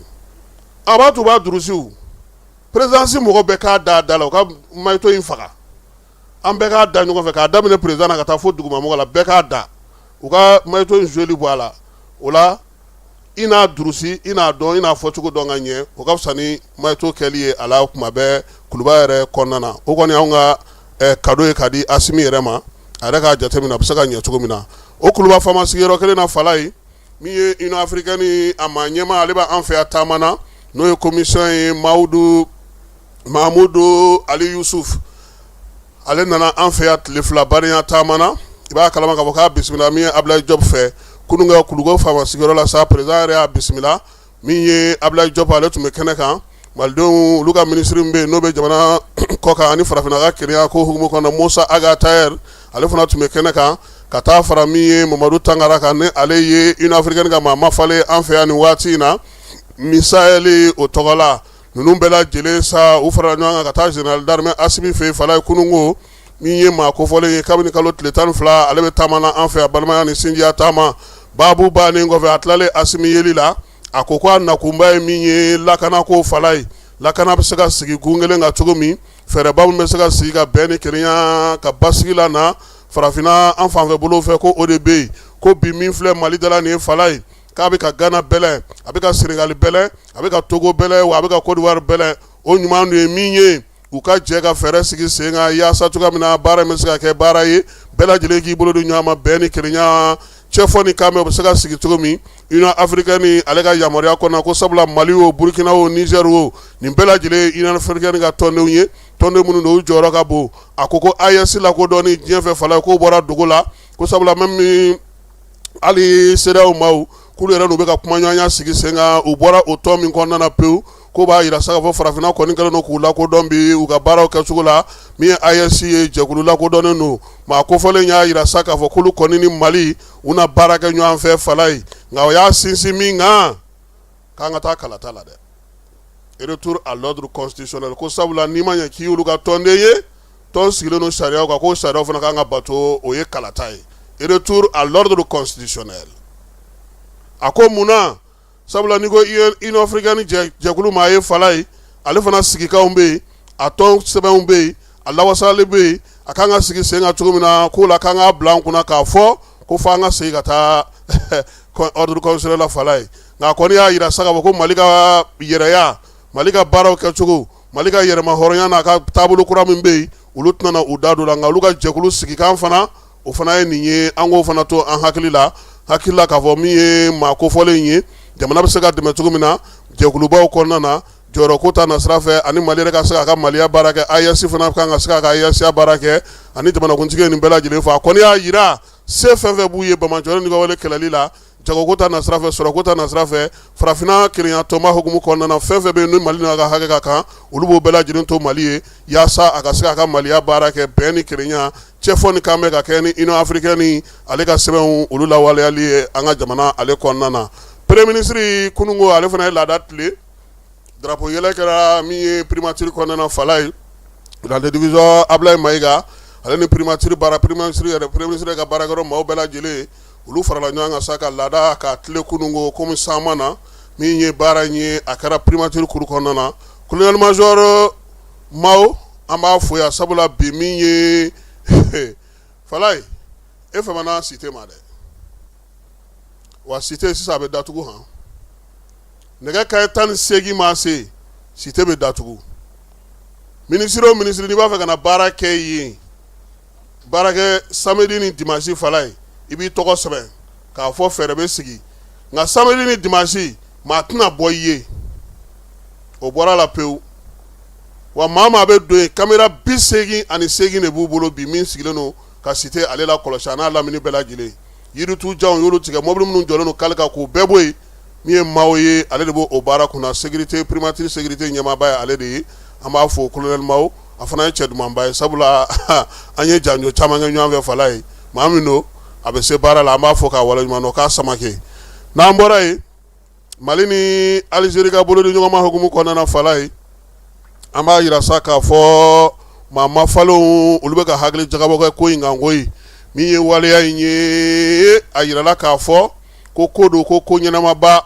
S2: a b'a to u b'a durusiw présidence mɔgɔ bɛɛ k'a da la u ka mayito in faga an bɛɛ k'a da ɲɔgɔn fɛ k'a daminɛ président na ka taa fo dugumamɔgɔ la bɛɛ k'a da u ka mayito in joueli bɔ a la o la i n'a durusi i n'a dɔn i n'a fɔcogo dɔn ka ɲɛ o ka fisa ni mayito kɛli ye a la kuma bɛɛ Kuluba yɛrɛ kɔnɔna na o kɔni y'anw ka cadeau ye ka di Asimi yɛrɛ ma a yɛrɛ k'a jateminɛ a bɛ se ka ɲɛ cogo min na o Kuluba faama sigiyɔrɔ kelen na fala ye min ye Union africaine a maa ɲɛma ale b'an fɛ yan taama na n'o ye commission ye Mahamudu Ali Yusuf ale nana an fɛ yan tile 2 badenya taama na i b'a kalama k'a fɔ k'a bisimila min ye Ablaye Diop fɛ kununga Kulugo faama sigiyɔrɔ la sa président yɛrɛ y'a bisimila min ye Ablaye Diop ale tun bɛ kɛnɛ kan malidenw olu ka ministre min bɛ yen n'o bɛ jamana kɔ kan ani farafinna ka kɛnɛya ko hukumu kɔnɔ Musa Aga Tayer ale fana tun bɛ kɛnɛ kan ka taa fara min ye Mamadu Tangara kan ni ale ye Union africaine ka maa mafalen an fɛ yan nin waati in na Misaeli o tɔgɔ la ninnu bɛɛ lajɛlen sa u farala ɲɔgɔn kan ka taa général d'armée Asimi fɛ yen fala ye kunungo min ye maa kofɔlen ye kabini kalo tile 12 ale bɛ taama na an fɛ yan balimaya ni sinjiya taama baabu bannen kɔfɛ a tilalen Asimi yeli la a ko k'a nakunba ye min ye lakana ko fala ye lakana bɛ se ka sigi kun kelen kan cogo min fɛɛrɛba min bɛ se ka sigi ka bɛn ni kelenya ka basigi la na farafinna an fanfɛ bolo fɛ ko o de bɛ yen ko bi min filɛ Mali dala nin ye fala ye k'a bɛ ka Ghana bɛlɛ a bɛ ka Senegal bɛlɛ a bɛ ka Togo bɛlɛ wa a bɛ ka Côte d'Ivoire bɛlɛ o ɲuman de ye min ye u ka jɛ ka fɛɛrɛ sigi sen kan yaasa cogoya min na baara in bɛ se ka kɛ baara ye bɛɛ lajɛlen k'i bolo di ɲɔgɔn ma bɛn ni kelenya cɛfɔ ni kanbɛ u bɛ se ka sigi cogo min Union africaine ale ka yamaruya kɔnɔ ko sabula Mali o Burkina o Niger o nin bɛɛ lajɛlen Union africaine ka tɔndenw ye tɔnden minnu don u jɔyɔrɔ ka bon a ko AES la ko dɔɔni diɲɛ fɛ fala k'o bɔra dogo la ko sabula même hali CEDEAO maaw k'olu yɛrɛ n'u bɛ ka kumaɲɔgɔnya sigi sen kan u bɔra o tɔn min kɔnɔna na pewu ko b'a yira sa k'a fɔ farafinna kɔni kɛlen don k'u lakodɔn bi u ka baaraw kɛcogo la min ye AES ye jɛkulu lakodɔnnen don maa kofɔlen y'a yira sa k'a fɔ k'olu kɔni ni Mali u na baara kɛ ɲɔgɔn fɛ fala ye nka o y'a sinsin min kan k'an ka taa kalata la dɛ retour à l'ordre constitutionnel ko sabula ni ma ɲɛ k'i olu ka tɔnden ye tɔn sigilen no sariyaw kan ko sariyaw fana kan ka bato o ye kalata ye retour à l'ordre constitutionnel a ko munna sabula ni ko Union africaine jɛkulu maa ye fala ye ale fana sigikanw bɛ yen a tɔn sɛbɛnw bɛ yen a lawasali bɛ yen a kan ka sigi sen kan cogo min na k'o la kan ka bila an kunna k'a fɔ ko fo an ka segin ka taa ordre constitutionnel la fala ye nka a kɔni y'a yira sa k'a fɔ ko Mali ka yɛrɛya Mali ka baaraw kɛcogo Mali ka yɛrɛma hɔrɔnya n'a ka taabolo kura min bɛ yen olu tɛna u da don la nka olu ka jɛkulu sigikan fana o fana ye nin ye an k'o fana to an hakili la k'a fɔ min ye maa kofɔlen ye jamana bɛ se ka dɛmɛ cogo min na jɛkulubaw kɔnɔna na jɔyɔrɔ ko ta nasira fɛ ani Mali yɛrɛ ka se k'a ka Maliya baara kɛ AES fana kan ka se k'a ka AES baara kɛ ani jamanakuntigi ye nin bɛɛ lajɛlen fɔ a kɔni y'a yira se fɛn fɛn b'u ye Bamajɔni ni ka wale kɛlɛli la jagoko ta nasira fɛ sɔrɔko ta nasira fɛ farafinna kelenya-tɔma hukumu kɔnɔna na fɛn fɛn bɛ yen ni Mali n'a ka hakɛ ka kan olu b'o bɛɛ lajɛlen to Mali ye yaasa a ka se k'a ka Maliya baara kɛ bɛn ni kelenya cɛfɔ ni kan bɛ ka kɛ ni Union africaine ni ale ka sɛbɛnw olu lawaleyali ye an ka jamana ale kɔnɔna na premier ministre kunungo ale fana ye laada tile drapeau yɛlɛ kɛra min ye primature kɔnɔna na fala ye dans le division Ablaye Mayiga ale ni primature baara premier ministre ka baarakɛyɔrɔ maaw bɛɛ lajɛlen olu farala ɲɔgɔn kan sa ka laada ka tile kunungo komi san ma na min ye baara in ye a kɛra primature kuru kɔnɔna na colonel major Mao an b'a fo yan sabula bi min ye fala ye e fɛmana Cité ma dɛ wa Cité sisan a bɛ datugu han nɛgɛ kanɲɛ 18 ma se Cité bɛ datugu ministre o ministre n'i b'a fɛ ka na baara kɛ yen baara kɛ samedi ni dimanche fala ye i b'i tɔgɔ sɛbɛn k'a fɔ fɛɛrɛ bɛ sigi nka samedi ni dimanche maa tɛna bɔ i ye o bɔra la pewu wa maa maa bɛ don yen caméra 88 de b'u bolo bi min sigilen don ka Cité ale la kɔlɔsi a n'a lamini bɛɛ lajɛlen yiritujanw y'olu tigɛ mɔbili minnu jɔlen don kale kan k'o bɛɛ bɔ yen min ye Mao ye ale de b'o baara kunna sécurité primature sécurité ɲɛmaaba ye ale de ye an b'a fɔ colonel Mao a fana ye cɛ dumanba ye sabula an ye janjo caman kɛ ɲɔgɔn fɛ fala ye maa min don a bɛ se baara la an b'a fɔ k'a waleɲuman dɔn k'a samake n'an bɔra yen Mali ni Algérie ka bolo di ɲɔgɔn ma hukumu kɔnɔna na fala ye an b'a yira sa k'a fɔ maa mafalenw olu bɛ ka hakili jagabɔ kɛ ko in kan koyi min ye waleya in ye a yirala k'a fɔ ko don ko ɲɛnamaba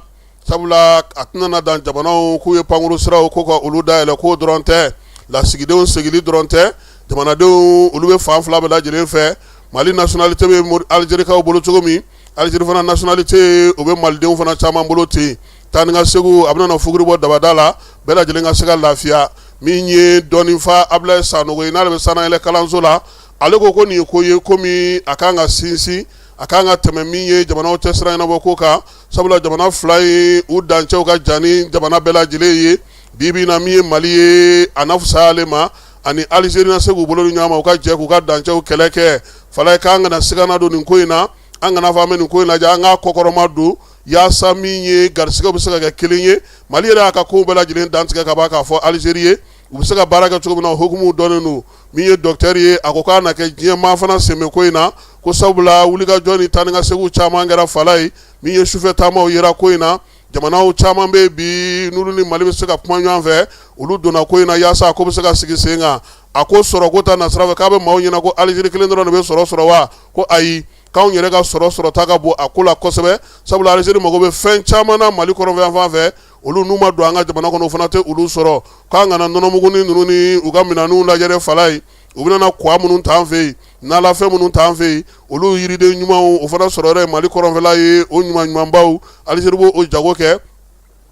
S2: sabula a tɛna na dan jamanaw k'u ye pankuru siraw ko ka olu dayɛlɛ k'o dɔrɔn tɛ lasigidenw segili dɔrɔn tɛ jamanadenw olu bɛ fan fila bɛɛ lajɛlen fɛ Mali nationalité bɛ Algérie kaw bolo cogo min Algérie fana nationalité o bɛ malidenw fana caman bolo ten taa ni ka segu a bɛna na fuguri bɔ dabada la bɛɛ lajɛlen ka se ka lafiya min ye dɔnnifa Ablaye Sanogo ye n'ale bɛ sanayɛlɛ kalanso la ale ko nin ye ko ye komi a kan ka sinsin a kan ka tɛmɛ min ye jamanaw tɛ sira ɲɛnabɔ ko kan sabula jamana fila ye u dancɛw ka jan ni jamana bɛɛ lajɛlen ye bi na min ye Mali ye a na fisaya ale ma ani Algérie na se k'u bolo ni ɲɔgɔn ma u ka jɛ k'u ka dancɛw kɛlɛ kɛ fala ye k'an kana sigana don nin ko in na an kana fɔ an bɛ nin ko in lajɛ an k'a kɔkɔrɔma don yaasa min ye garisigɛw bɛ se ka kɛ kelen ye Mali yɛrɛ y'a ka kow bɛɛ lajɛlen dantigɛ ka ban k'a fɔ Algérie ye u bɛ se ka baara kɛ cogo min na o hukumu dɔnnen don min ye docteur ye a ko k'a na kɛ diɲɛ maa fana senbɛ ko in na ko sabula wulikajɔ ni taa ni ka segiw caman kɛra fala ye min ye sufɛ taamaw yera ko in na jamanaw caman bɛ bi n'olu ni Mali bɛ se ka kuma ɲɔgɔn fɛ olu donna ko in na yaasa ko bɛ se ka sigi sen kan a ko sɔrɔ ta nasira fɛ k'a bɛ maaw ɲɛna ko Algérie kelen dɔrɔn de bɛ sɔrɔ wa ko ayi k'anw yɛrɛ ka sɔrɔ ta ka bon a ko la kosɛbɛ sabula Algérie mago bɛ fɛn caman na Mali kɔrɔnfɛ fan fɛ olu n'u ma don an ka jamana kɔnɔ o fana tɛ olu sɔrɔ k'an kana nɔnɔmugunin ninnu ni u ka minɛnw lajɛ fala ye u bɛna kuwa minnu t'an fɛ yen n'alafɛn minnu t'an fɛ yen olu yiriden ɲumanw o fana sɔrɔ yɛrɛ Mali kɔrɔnfɛla ye o ɲumanbaw Algérie b'o o jago kɛ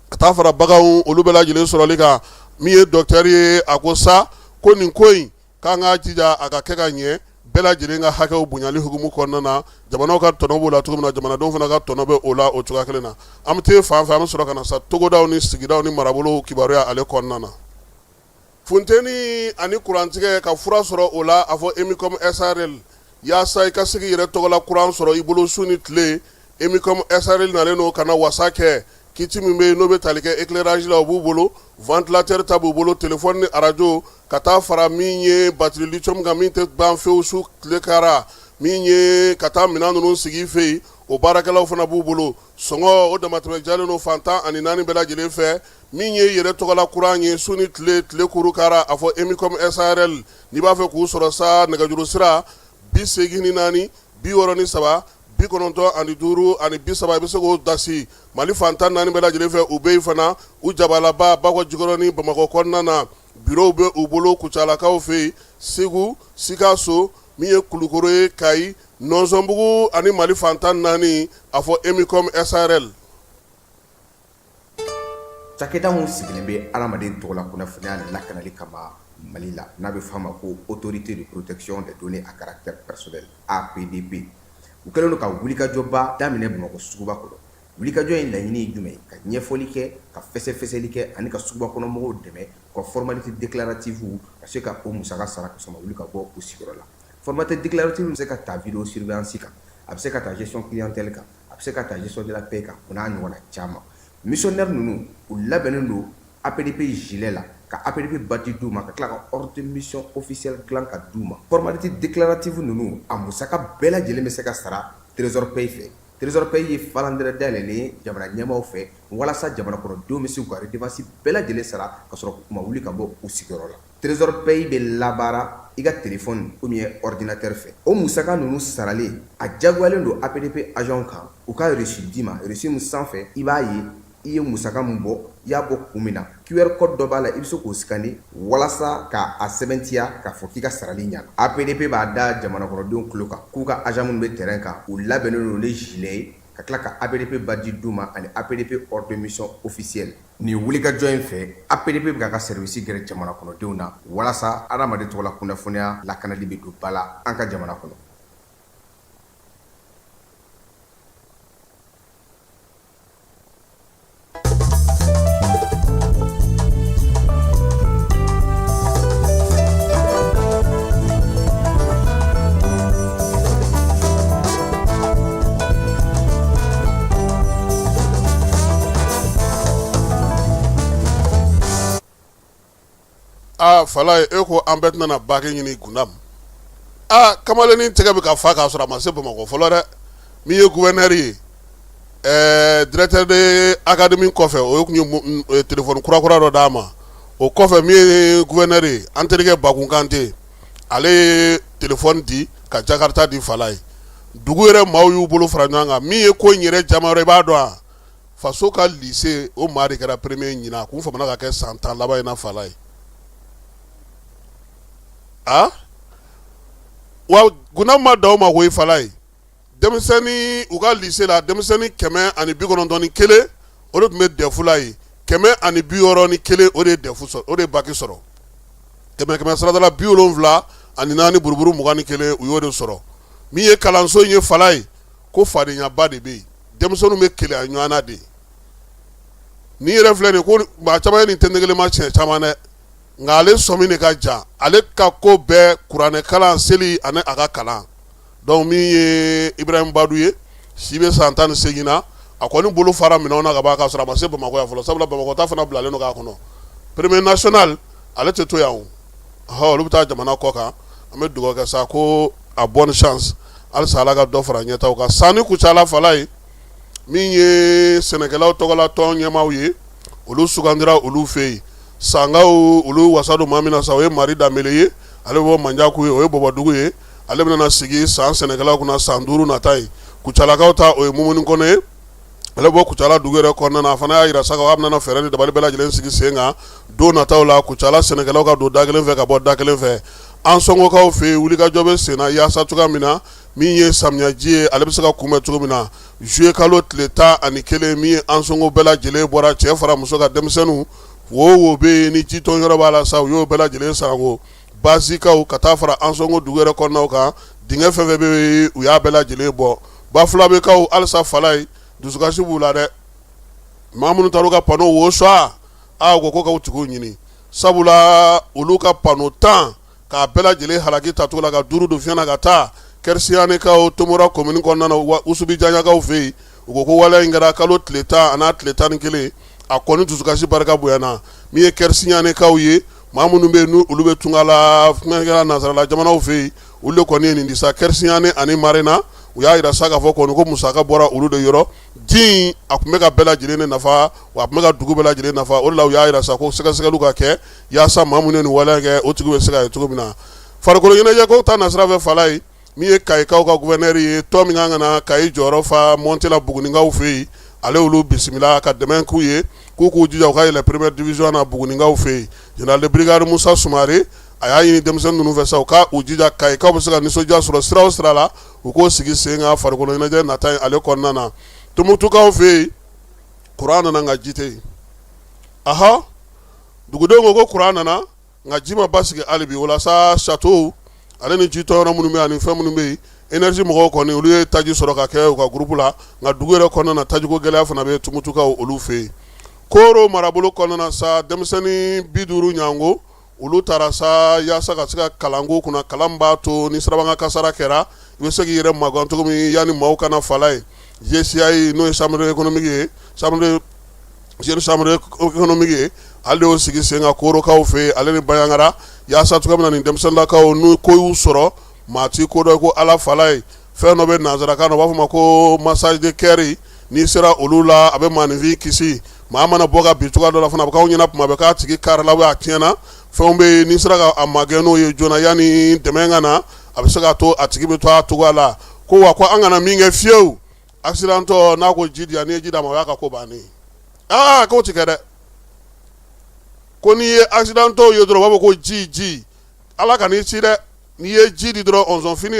S2: ka taa fara baganw olu bɛɛ lajɛlen sɔrɔli kan min ye docteur ye a ko sa ko nin ko in k'an k'a jija a ka kɛ ka ɲɛ bɛɛ lajɛlen ka hakɛw bonyali hukumu kɔnɔna na jamanaw ka tɔnɔ b'o la cogo min na jamanadenw fana ka tɔnɔ bɛ o la o cogoya kelen na an bɛ taa fan fɛ an bɛ sɔrɔ ka na sa togodaw ni sigidaw ni marabolow kibaruya ale kɔnɔna na funteni ani kurantigɛ ka fura sɔrɔ o la a fɔ Emicom SARL yaasa i ka se k'i yɛrɛ tɔgɔla kuran sɔrɔ i bolo su ni tile Emicom SARL nalen don ka na wasa kɛ kiti min bɛ yen n'o bɛ tali kɛ éclairage la o b'u bolo ventilateur ta b'u bolo téléphone ni arajo ka taa fara min ye batterie lithium kan min tɛ ban fewu su tile kara min ye ka taa minɛn ninnu sigi fɛ yen o baarakɛlaw fana b'u bolo sɔngɔ o damatɛmɛ jalen don fantan ani naani bɛɛ lajɛlen fɛ min ye yɛrɛ tɔgɔla kuran ye su ni tile kuru kara a fɔ Emicom SARL n'i b'a fɛ k'u sɔrɔ sa nɛgɛjuru sira 84 63 95 ani 30 i bɛ se k'o dasi Mali fantan 4 bɛɛ lajɛlen fɛ u bɛ yen fana u jabalaba Bakɔ Jikɔrɔ ni Bamakɔ kɔnɔna na bureau bɛ u bolo Kucalakaw fɛ yen Segu Sikaso min ye Kulukoro ye Kayi Nɔnsɔnbugu ani Mali fantan 4 a fɔ Emicom SARL.
S6: Cakɛda mun sigilen bɛ adamaden tɔgɔ la kunnafoniya lakanali kama Mali la n'a bɛ f'a ma ko autorité de protection des données à caractère personnel APDP u kɛlen don ka wulikajɔba daminɛ Bamakɔ suguba kɔnɔ. Wulikajɔ in laɲini ye jumɛn ka ɲɛfɔli kɛ ka fɛsɛfɛsɛli kɛ ani ka suguba kɔnɔ mɔgɔw dɛmɛ ka formalité déclarative ka se ka o musaka sara ka sɔrɔ wuli ka bɔ u sigiyɔrɔ la. Formalité déclarative bɛ se ka ta vidéo surveillance kan, a bɛ se ka ta gestion clientèle kan, a bɛ se ka ta gestion de la paix kan, o n'a ɲɔgɔnna caman. Missionnaire ninnu u labɛnnen don APDP gilet la ka APDP badge d'u ma ka tila ka ordre de mission officiel dilan ka d'u ma. Formalité déclarative ninnu a musaka bɛɛ lajɛlen bɛ se ka sara Trésor Pays fɛ. Trésor Pays ye falandɛrɛ dayɛlɛlen ye jamana ɲɛmaaw fɛ walasa jamana kɔnɔdenw bɛ se k'u ka redevance bɛɛ lajɛlen sara ka sɔrɔ u ma wuli ka bɔ u sigiyɔrɔ la. Trésor Pays bɛ labaara i ka téléphone ou bien ordinateur fɛ. O musaka ninnu saralen a jagoyalen don APDP agent kan u ka reçu d'i ma reçu min sanfɛ i b'a ye i ye musaka min bɔ i y'a bɔ kun min na QR code dɔ b'a la i bɛ se k'o scanner walasa ka a sɛbɛntiya k'a fɔ k'i ka sarali ɲɛna. APDP b'a da jamana kɔnɔdenw tulo kan k'u ka agent minnu bɛ terrain kan u labɛnnen don ni gilet ye ka tila ka APDP badge d'u ma ani APDP ordre de mission officiel. Nin wulikajɔ in fɛ APDP bɛ k'a ka service gɛrɛ jamana kɔnɔdenw na walasa adamaden tɔgɔ la kunnafoniya lakanali bɛ don ba la an ka jamana kɔnɔ.
S2: Fala e ko an bɛɛ tɛna ba kɛ ɲini kundam kamalenin tɛgɛ bɛ ka fa k'a sɔrɔ a ma se Bamakɔ fɔlɔ dɛ min ye gouverneur ye directeur de académie kɔfɛ o kun ye téléphone kura dɔ d'a ma o kɔfɛ min ye gouverneur ye an terikɛ Bakun Kante ale ye téléphone di ka Jakarta di Fala ye dugu yɛrɛ maaw y'u bolo fara ɲɔgɔn kan min ye ko in yɛrɛ jama yɔrɔ i b'a dɔn a faso ka lycée o maa de kɛra premier ɲina a kun famana ka kɛ san 10 laban in na Fala ye. Wa guna ma daw ma ko i Fala ye denmisɛnnin u ka lycée la denmisɛnnin 191 o de tun bɛ DEF la ye 161 o de ye DEF sɔrɔ o de ye bac sɔrɔ 100 saradala 74 buruburu 21 u y'o de sɔrɔ min ye kalanso in ye Fala ye ko fadenyaba de bɛ yen denmisɛnninw bɛ keleya ɲɔgɔn na de ni yɛrɛ filɛ nin ko maa caman ye nin tɛntɛngelema tiɲɛ caman dɛ nka ale sɔmi de ka jan ale ka ko bɛɛ kuranɛ kalan seli ani a ka kalan donc min ye Ibrahim Badu ye si bɛ san 18 na a kɔni bolo fara minɛnw na ka ban k'a sɔrɔ a ma se Bamakɔ yan fɔlɔ sabula Bamakɔ ta fana bilalen don k'a kɔnɔ premier national ale tɛ to yan o olu bɛ taa jamana kɔ kan an bɛ dugawu kɛ sa ko a bonne chance halisa Ala ka dɔ fara ɲɛtaw kan Sani Kucala Fala ye min ye sɛnɛkɛlaw tɔgɔla tɔn ɲɛmaaw ye olu sugandira olu fɛ yen Sangaw olu wasadu maa min na sa o ye Mari Danbele ye ale bɛ bɔ Manjaku ye o ye Bɔbɔdugu ye ale bɛna sigi san sɛnɛkɛlaw kunna san 5 nata ye Kucalakaw ta o ye Mumuni Kɔnɛ ye ale bɔ Kucala dugu yɛrɛ kɔnɔna na a fana y'a jira sa k'a bɛna fɛɛrɛ ni dabali bɛɛ lajɛlen sigi sen kan don nataw la Kucala sɛnɛkɛlaw ka don da kelen fɛ ka bɔ da kelen fɛ an sɔngɔkaw fɛ yen wulikajɔ bɛ sen na yaasa cogoya min na min ye samiyaji ye ale bɛ se ka kunbɛn cogo min na juillet kalo tile 11 min ye an sɔngɔ bɛɛ lajɛlen bɔra cɛ fara muso ka denmisɛnninw wo bɛ yen ni jitɔn yɔrɔ b'a la sa u y'o bɛɛ lajɛlen sanko basikaw ka taa fara an sɔngɔ dugu yɛrɛ kɔnɔnaw kan dingɛ fɛn fɛn bɛ yen u y'a bɛɛ lajɛlen bɔ Bafulabekaw halisa Fala ye dusukasi b'u la dɛ maa minnu taar'u ka pano wo sɔa u ko k'aw tigiw ɲini sabula olu ka pano 10 k'a bɛɛ lajɛlen halaki tacogo la ka 5 don fiɲɛ na ka taa Kɛrisiyanekaw Tomora commune kɔnɔna na Usubi Janɲakaw fɛ yen u ko ko waleya in kɛra kalo tile 10 a n'a tile 11 a kɔni dusukasi barika bonyana min ye Kɛrisiyanekaw ye maa minnu bɛ yen olu bɛ tunga la nanzarala jamanaw fɛ yen olu de kɔni ye nin di sa Kɛrisiyane ani Marena u y'a yira sa k'a fɔ kɔni ko musaka bɔra olu de yɔrɔ din a tun bɛ ka bɛɛ lajɛlen de nafa wa a tun bɛ ka dugu bɛɛ lajɛlen nafa o de la u y'a yira sa ko sɛgɛsɛgɛliw ka kɛ yaasa maa minnu ye nin waleya kɛ o tigi bɛ se ka ye cogo min na farikolo ɲɛnajɛ ko ta nasira fɛ Fala ye min ye Kayikaw ka gouverneur ye tɔ min kan ka na Kayi jɔyɔrɔ fa Monte la Buguninkaw fɛ yen ale olu bisimila ka dɛmɛ k'u ye k'u k'u jija u ka yɛlɛ première division na Buguninkaw fɛ yen général de brigade Musa Sumare a y'a ɲini denmisɛnnin ninnu fɛ sa u ka u jija Kayikaw bɛ se ka nisɔndiya sɔrɔ sira o sira la u k'o sigi sen kan farikolo ɲɛnajɛ nata in ale kɔnɔna na Tumutukaw fɛ yen kuran nana nka ji tɛ yen dugudenw ko ko kuran nana nka ji ma basigi hali bi walasa château ale ni ji tɔyɔrɔ minnu bɛ ani fɛn minnu bɛ yen énergie mɔgɔw kɔni olu ye taji sɔrɔ ka kɛ u ka groupe la nka dugu yɛrɛ kɔnɔna na tajiko gɛlɛya fana bɛ Tumutukaw olu fɛ yen Koro marabolo kɔnɔna na sa denmisɛnnin 50 ɲango olu taara sa yaasa ka se ka kalanko kunna kalan b'a to ni sirabaga kasara kɛra i bɛ se k'i yɛrɛ magan cogo min yanni maaw kana Fala ye JCI n'o ye chambre économique ye jeune chambre économique ye ale y'o sigi sen kan Korokaw fɛ ale ni Bayangara yaasa cogo min na nin denmisɛnninlakaw n'u ko y'u sɔrɔ maa ti ko dɔ ko Ala Fala ye fɛn dɔ bɛ nanzarakan na u b'a fɔ ma ko massage de cœur n'i sera olu la a bɛ maaninfin kisi maa mana bɔ ka bin cogoya dɔ la fana a bɛ k'aw ɲɛna tuma bɛɛ k'a tigi kari la a tiɲɛna fɛnw bɛ yen n'i sera ka a magɛn n'o ye joona yanni dɛmɛ ka na a bɛ se k'a to a tigi bɛ to a cogoya la ko wa ko an kana min kɛ fiyewu accident tɔ n'a ko ji di yan n'i ye ji d'a ma o y'a ka ko bannen k'o ti kɛ dɛ ko n'i ye accident tɔw ye dɔrɔn u b'a fɔ ko ji Ala ka n'i ci dɛ n'i ye ji di dɔrɔn on sont fini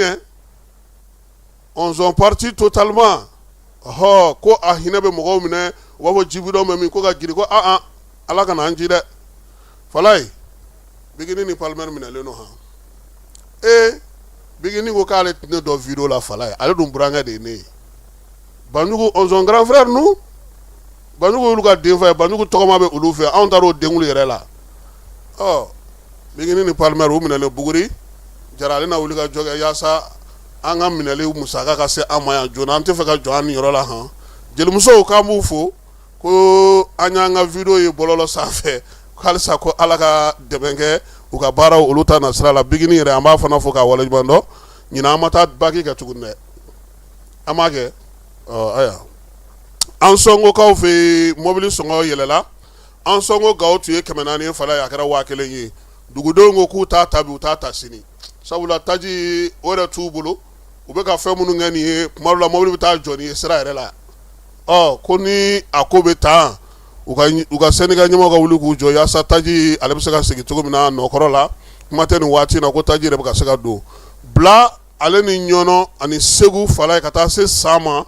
S2: on sont partis totalement ko a hinɛ bɛ mɔgɔw minɛ u b'a fɔ ji bidɔn bɛ min ko ka girin ko Ala ka n'an ci dɛ Fala ye Bigini ni Palmer minɛlen don Bigini ko k'ale tɛ ne dɔn vidéo la Fala ye ale dun burankɛ de ye ne ye Banjugu on sont grand frère nous Banjugu olu ka den fa ye Banjugu tɔgɔma bɛ olu fɛ anw taara o denkulu yɛrɛ la Bigini ni Palmer u minɛlen Buguri Jara ale na wuli ka jɔ kɛ yaasa an ka minɛli musaka ka se an ma yan joona an tɛ fɛ ka jɔ an ni yɔrɔ la jelimusow k'an b'u fo ko an y'an ka vidéo ye bɔlɔlɔ sanfɛ halisa ko Ala ka dɛmɛ kɛ u ka baaraw olu ta na sira la Bigini yɛrɛ an b'a fana fo k'a waleɲuman dɔn ɲinan an ma taa baki kɛ tuguni dɛ an m'a kɛ aya an sɔngokaw fɛ mobili sɔngɔ yɛlɛla an sɔngo gawo tun ye 400 ye Fala ye a kɛra 1000 ye dugudenw ko k'u t'a ta bi u t'a ta sini sabula taji o yɛrɛ t'u bolo u bɛ ka fɛn minnu kɛ nin ye tuma dɔ la mobili bɛ taa jɔ nin ye sira yɛrɛ la ko ni a ko bɛ taa u ka syndicat ɲɛmɔgɔw ka wuli k'u jɔ yaasa taji ale bɛ se ka segin cogo min na nɔkɔrɔ la kuma tɛ nin waati in na ko taji yɛrɛ bɛ ka se ka don Bila ale ni Ɲɔnɔ ani Segu Fala ye ka taa se san ma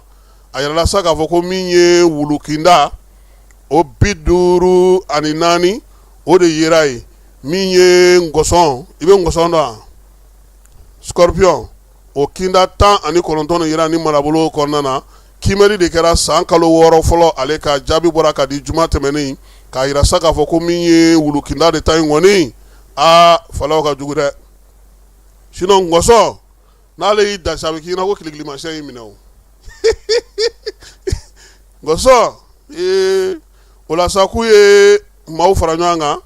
S2: a yɛrɛla sa k'a fɔ ko min ye wulukinda o 54 o de yera ye min ye ngɔsɔn i bɛ ngɔsɔn dɔn Scorpion o kinda 19 de yera ni marabolo kɔnɔna na kimɛli de kɛra san kalo 6 fɔlɔ ale ka jaabi bɔra ka di juma tɛmɛnen k'a yira sa k'a fɔ ko min ye wulukinda de ta in kɔni Falaw ka jugu dɛ sinon ngɔsɔn n'ale y'i dasi a bɛ k'i ɲɛna ko kilikilimasiyɛn y'i minɛ o ngɔsɔn o la sa k'u ye maaw fara ɲɔgɔn kan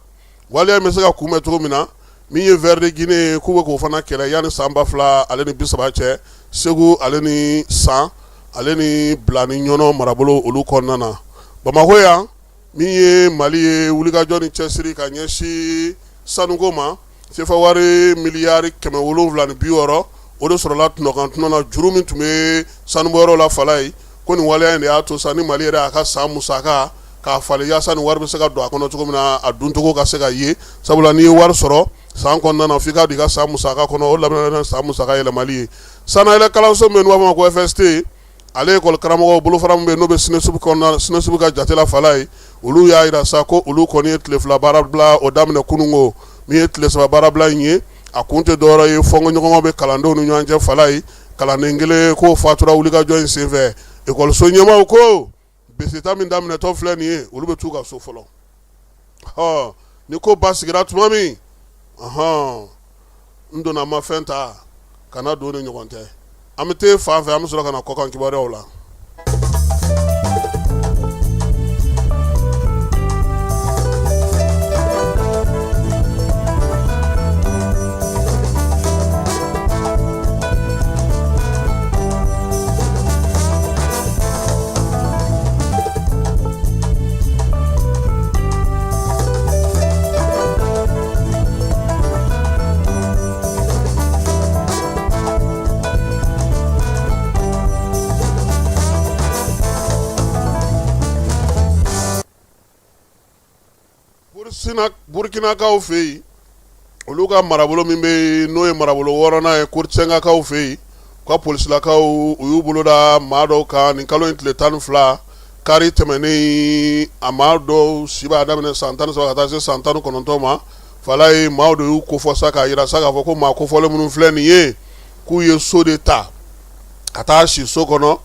S2: waleya bɛ se ka kunbɛn cogo min na min ye Vert de Guinée k'u bɛ k'o fana kɛlɛ yanni san 2000 ale ni 30 cɛ Segu ale ni San ale ni Bila ni Ɲɔnɔ marabolo olu kɔnɔna na Bamako yan min ye Mali ye wulikajɔ ni cɛsiri ka ɲɛsin sanuko ma sefa wari miliyari 760 o de sɔrɔla tunɔkan na juru min tun bɛ sanubɔyɔrɔ la Fala ye ko nin waleya in de y'a to sa ni Mali yɛrɛ a ka san musaka k'a falen yaasa nin wari bɛ se ka don a kɔnɔ cogo min na a duncogo ka se ka ye sabula n'i ye wari sɔrɔ san kɔnɔna na f'i ka don i ka san musaka kɔnɔ o labɛn san musaka yɛlɛmali ye sanayɛlɛ kalanso min bɛ n'u b'a fɔ ma ko FST ale école karamɔgɔw bolofara min bɛ n'o bɛ Sinesubu kɔnɔna Sinesubu ka jate la Fala ye olu y'a yira sa ko olu kɔni ye tile 2 baarabila o daminɛ kununko min ye tile 3 baarabila in ye a kun tɛ dɔwɛrɛ ye fɔnkɔɲɔgɔnmaw bɛ kalandenw ni ɲɔgɔn cɛ Fala ye kalanden kelen k'o fatura wulikajɔ in senfɛ ekɔliso ɲɛmaaw ko besita min daminɛtɔ filɛ nin ye olu bɛ t'u ka so fɔlɔ ni ko ba sigira tuma min n donna ma fɛn ta kana don ni ɲɔgɔn tɛ an bɛ taa fan fɛ an bɛ sɔrɔ ka na kɔkan kibaruyaw la Burkinakaw fɛ yen olu ka marabolo min bɛ n'o ye marabolo 6nan ye Kurtisɛngakaw fɛ yen u ka polisilakaw u y'u bolo da maa dɔw kan nin kalo in tile 12 kari tɛmɛnen a maa dɔw si b'a daminɛ san 13 ka taa se san 19 ma fala ye maa dɔw y'u kofɔ sa k'a yira sa k'a fɔ ko maa kofɔlen minnu filɛ nin ye k'u ye so de ta ka taa si so kɔnɔ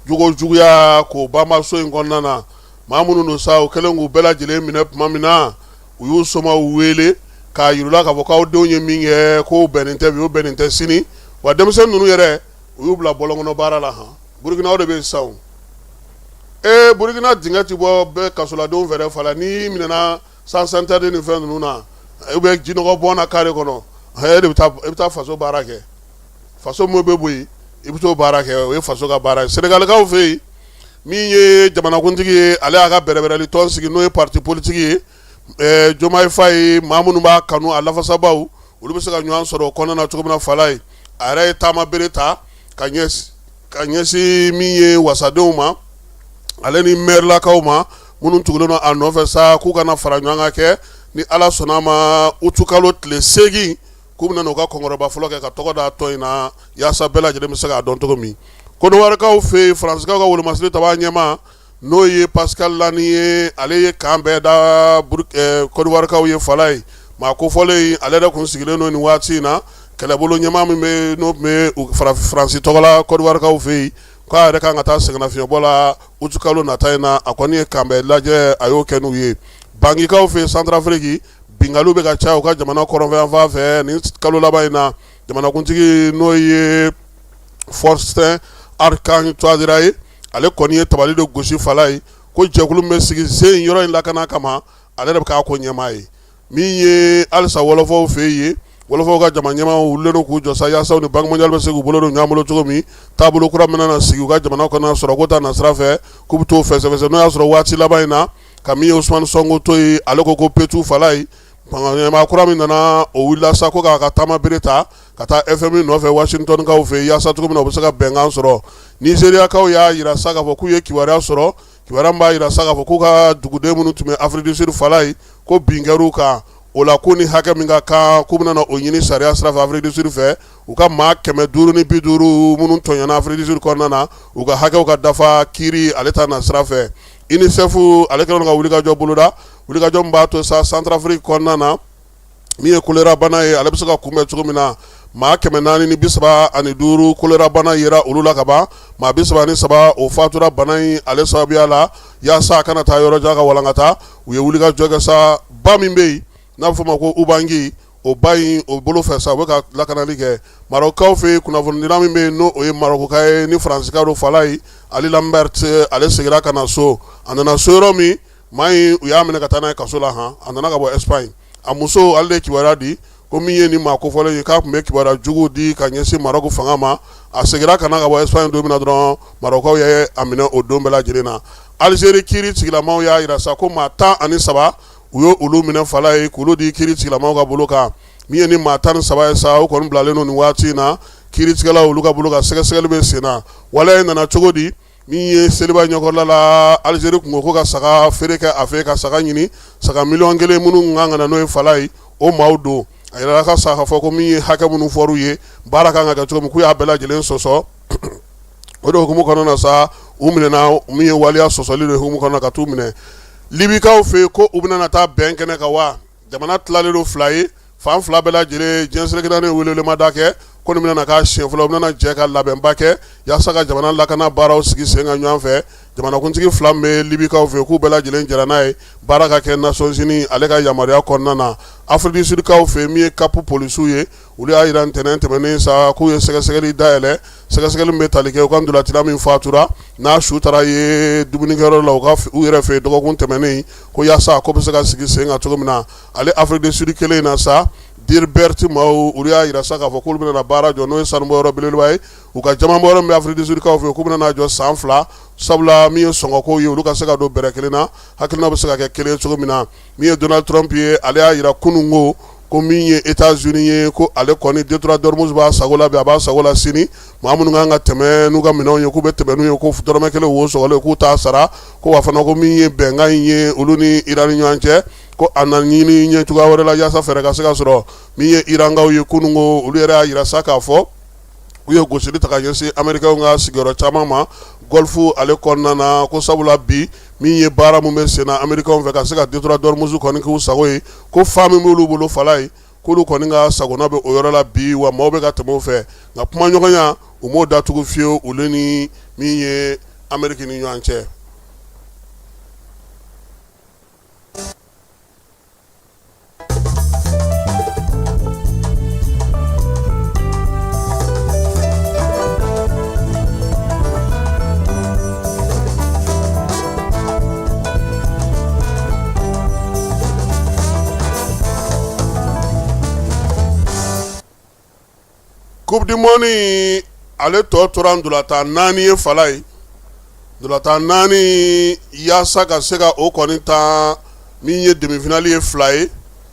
S2: juguya k'o banba so in kɔnɔna na maa minnu don sa u kɛlen k'u bɛɛ lajɛlen minɛ tuma min na u y'u somaw wele k'a yirula k'a fɔ k'aw denw ye min kɛ k'o bɛnnen tɛ bi o bɛnnen tɛ sini wa denmisɛnnin ninnu yɛrɛ u y'u bila bɔlɔn kɔnɔ baara la han Burukina o de bɛ sisan Burukina dingɛ ti bɔ bɛɛ kasoladenw fɛ dɛ fala n'i minɛna sansantere ni fɛn ninnu na ou bien jinɔgɔ bɔn na kare kɔnɔ e bɛ taa faso baara kɛ faso mun bɛ bɔ yen i bɛ t'o baara kɛ o ye faso ka baara ye Senegalikaw fɛ yen min ye jamanakuntigi ye ale y'a ka bɛrɛbɛrɛli tɔn sigi n'o ye parti politique ye Diomaye Faye maa minnu b'a kanu a lafasabaw olu bɛ se ka ɲɔgɔn sɔrɔ o kɔnɔna na cogo min na fala ye a yɛrɛ ye taama bere ta ka ɲɛsin min ye wasadenw ma ale ni mairelakaw ma minnu tugulen don a nɔfɛ sa k'u kana fara ɲɔgɔn kan kɛ ni Ala sɔnna ma utu kalo tile 8 k'u bɛna n'u ka kɔnkɔrɔba fɔlɔ kɛ ka tɔgɔ da tɔn in na yaasa bɛɛ lajɛlen bɛ se k'a dɔn cogo min Kodiwarikaw fɛ yen Faransikaw ka wolomasiri taba ɲɛma n'o ye Pascal Lani ye ale ye kan bɛɛ da Kodiwarikaw ye fala ye maa kofɔlen ale yɛrɛ kun sigilen don nin waati in na kɛlɛbolo ɲɛmaa min bɛ n'o tun bɛ Faransi tɔgɔ la Kodiwarikaw fɛ yen k'a yɛrɛ kan ka taa sɛgɛnnafiɲɛbɔ la utu kalo nata in na a kɔni ye kan bɛɛ lajɛ a y'o kɛ n'u ye Bangikaw fɛ yen Centrafrique bingaliw bɛ ka caya u ka jamana kɔrɔnfɛ fan fɛ nin kalo laban in na jamanakuntigi n'o ye Faustin Archange Touadéra ye ale kɔni ye tabali de gosi fala ye ko jɛkulu min bɛ sigi sen yɔrɔ in lakana kama ale de bɛ k'a ko ɲɛmaa ye min ye halisa wɔlɔfɔw fɛ yen wɔlɔfɔw ka jama ɲɛmaaw wulilen don k'u jɔ sa yaasa ni Banque mondiale bɛ se k'u bolo don ɲɔgɔn bolo cogo min taabolo kura min na sigi u ka jamana kɔnɔ sɔrɔ ko ta nasira fɛ k'u bɛ t'o fɛsɛfɛsɛ n'o y'a sɔrɔ waati laban in na ka min ye Ousmane Sonko to ye ale ko Petu fala ye ɲɛmaa kura min nana o wulila sa ko k'a ka taama bere ta ka taa FMI nɔfɛ Washingtonkaw fɛ yaasa cogo min na u bɛ se ka bɛnkan sɔrɔ Nigériyakaw y'a yira sa k'a fɔ k'u ye kibaruya sɔrɔ kibaruya min b'a yira sa k'a fɔ k'u ka duguden minnu tun bɛ Afrique du Sud fala ye ko bin kɛr'u kan o la ko ni hakɛ min ka kan k'u bɛna o ɲini sariya sira fɛ Afrique du Sud fɛ u ka maa 550 minnu tɔɲɔna Afrique du Sud kɔnɔna na u ka hakɛw ka dafa kiiri ale ta na sira fɛ UNICEF ale kɛlen don ka wulikajɔ boloda wulikajɔ min b'a to sa Centrafrique kɔnɔna na min ye choléra bana ye ale bɛ se ka kunbɛn cogo min na maa 435 choléra bana yera olu la ka ban maa 33 o fatura bana in ale sababuya la yaasa a kana taa yɔrɔ jan ka walankata u ye wulikajɔ kɛ sa ba min bɛ yen n'a bɛ fɔ o ma ko Ubangi o ba in o bolo fɛ sa u bɛ ka lakanali kɛ Marɔkaw fɛ yen kunnafonidila min bɛ yen n'o ye Marɔkuka ye ni Faransika do fala ye Ali Lambert ale seginna ka na so a nana so yɔrɔ min maa in u y'a minɛ ka taa n'a ye kaso la han a nana ka bɔ Espagne a muso ale de ye kibaruya di ko min ye nin maa kofɔlen ye k'a tun bɛ kibaruya jugu di ka ɲɛsin Marɔku fanga ma a seginna ka na ka bɔ Espagne don min na dɔrɔn Marɔkaw ye a minɛ o don bɛɛ lajɛlen na Algérie kiiri sigilamaw y'a yira sa ko maa 13 u ye olu minɛ fala ye k'olu di kiiri tigilamaw ka bolo kan min ye ni maa 13 ye sa o kɔni bilalen don nin waati in na kiiri tigɛlaw olu ka bolo kan sɛgɛsɛgɛli bɛ sen na wala in nana cogo di min ye seliba ɲɛkɔrɔla la Algérie kun ko ka saga feere kɛ a fɛ ka saga ɲini saga miliyɔn 1 minnu kan ka na n'o ye fala ye o maaw don a yɛrɛ ka sa k'a fɔ ko min ye hakɛ minnu fɔr'u ye baara kan ka kɛ cogo min k'u y'a bɛɛ lajɛlen sɔsɔ o de hukumu kɔnɔna na sa u minɛna min ye waliya sɔsɔli de hukumu kɔnɔna ka t'u minɛ Libikaw fɛ yen ko u bɛna na taa bɛn kɛnɛ kan wa jamana tilalen don 2 ye fan 2 bɛɛ lajɛlen diɲɛselekina ni welewelemada kɛ ko nin bɛna na k'a siɲɛ fɔlɔ u bɛna na jɛ ka labɛnba kɛ yaasa ka jamana lakana baaraw sigi sen kan ɲɔgɔn fɛ jamanakuntigi 2 min bɛ Libikaw fɛ yen k'u bɛɛ lajɛlen jɛra n'a ye baara ka kɛ Nations Unies ale ka yamaruya kɔnɔna na Afrique du Sud kaw fɛ yen min ye CAP polisiw ye olu y'a jira ntɛnɛn tɛmɛnen sa k'u ye sɛgɛsɛgɛli dayɛlɛ sɛgɛsɛgɛli min bɛ tali kɛ u ka ndolatila min fatura n'a su taara ye dumunikɛyɔrɔ la u yɛrɛ fɛ dɔgɔkun tɛmɛnen ko yaasa ko bɛ se ka sigi sen kan cogo min na ale Afrique du Sud kelen in na sa Dilbert maaw olu y'a yira sa k'a fɔ k'olu bɛna na baara jɔ n'o ye sanubɔyɔrɔ belebeleba ye u ka jamanbɔyɔrɔ min bɛ Afrique du Sud kaw fɛ k'u bɛna na jɔ san 2 sabula min ye sɔngɔkow ye olu ka se ka don bɛrɛ kelen na hakilina bɛ se ka kɛ kelen ye cogo min na min ye Donald Trump ye ale y'a yira kunun ko min ye États-Unis ye ko ale kɔni Detroit Dormus b'a sago la bi a b'a sago la sini maa minnu kan ka tɛmɛ n'u ka minɛnw ye k'u bɛ tɛmɛ n'u ye ko dɔrɔmɛ 1 wo sɔgɔlen k'u t'a sara ko wa fana ko min ye bɛnkan in ye olu ni Iran ni ɲɔgɔn cɛ ko a na ɲini ɲɛ cogoya wɛrɛ la yaasa fɛɛrɛ ka se ka sɔrɔ min ye irankaw ye kunungo olu yɛrɛ y'a yira sa k'a fɔ u ye gosili ta ka ɲɛsin amɛrikɛnw ka sigiyɔrɔ caman ma gɔlifu ale kɔnɔna na ko sabula bi min ye baara mun bɛ sen na amɛrikɛnw fɛ ka se ka détour d'Ormuz kɔni k'u sago ye ko fa min b'olu bolo fala ye k'olu kɔni ka sagona bɛ o yɔrɔ la bi wa maaw bɛ ka tɛmɛ o fɛ nka kumaɲɔgɔnya u m'o datugu fiyewu olu ni min ye amɛriki ni ɲɔgɔn cɛ. Coupe du monde ale tɔ tora ndolata 4 ye fala ye ndolata 4 yaasa ka se ka o kɔni ta min ye demi-finale ye 2 ye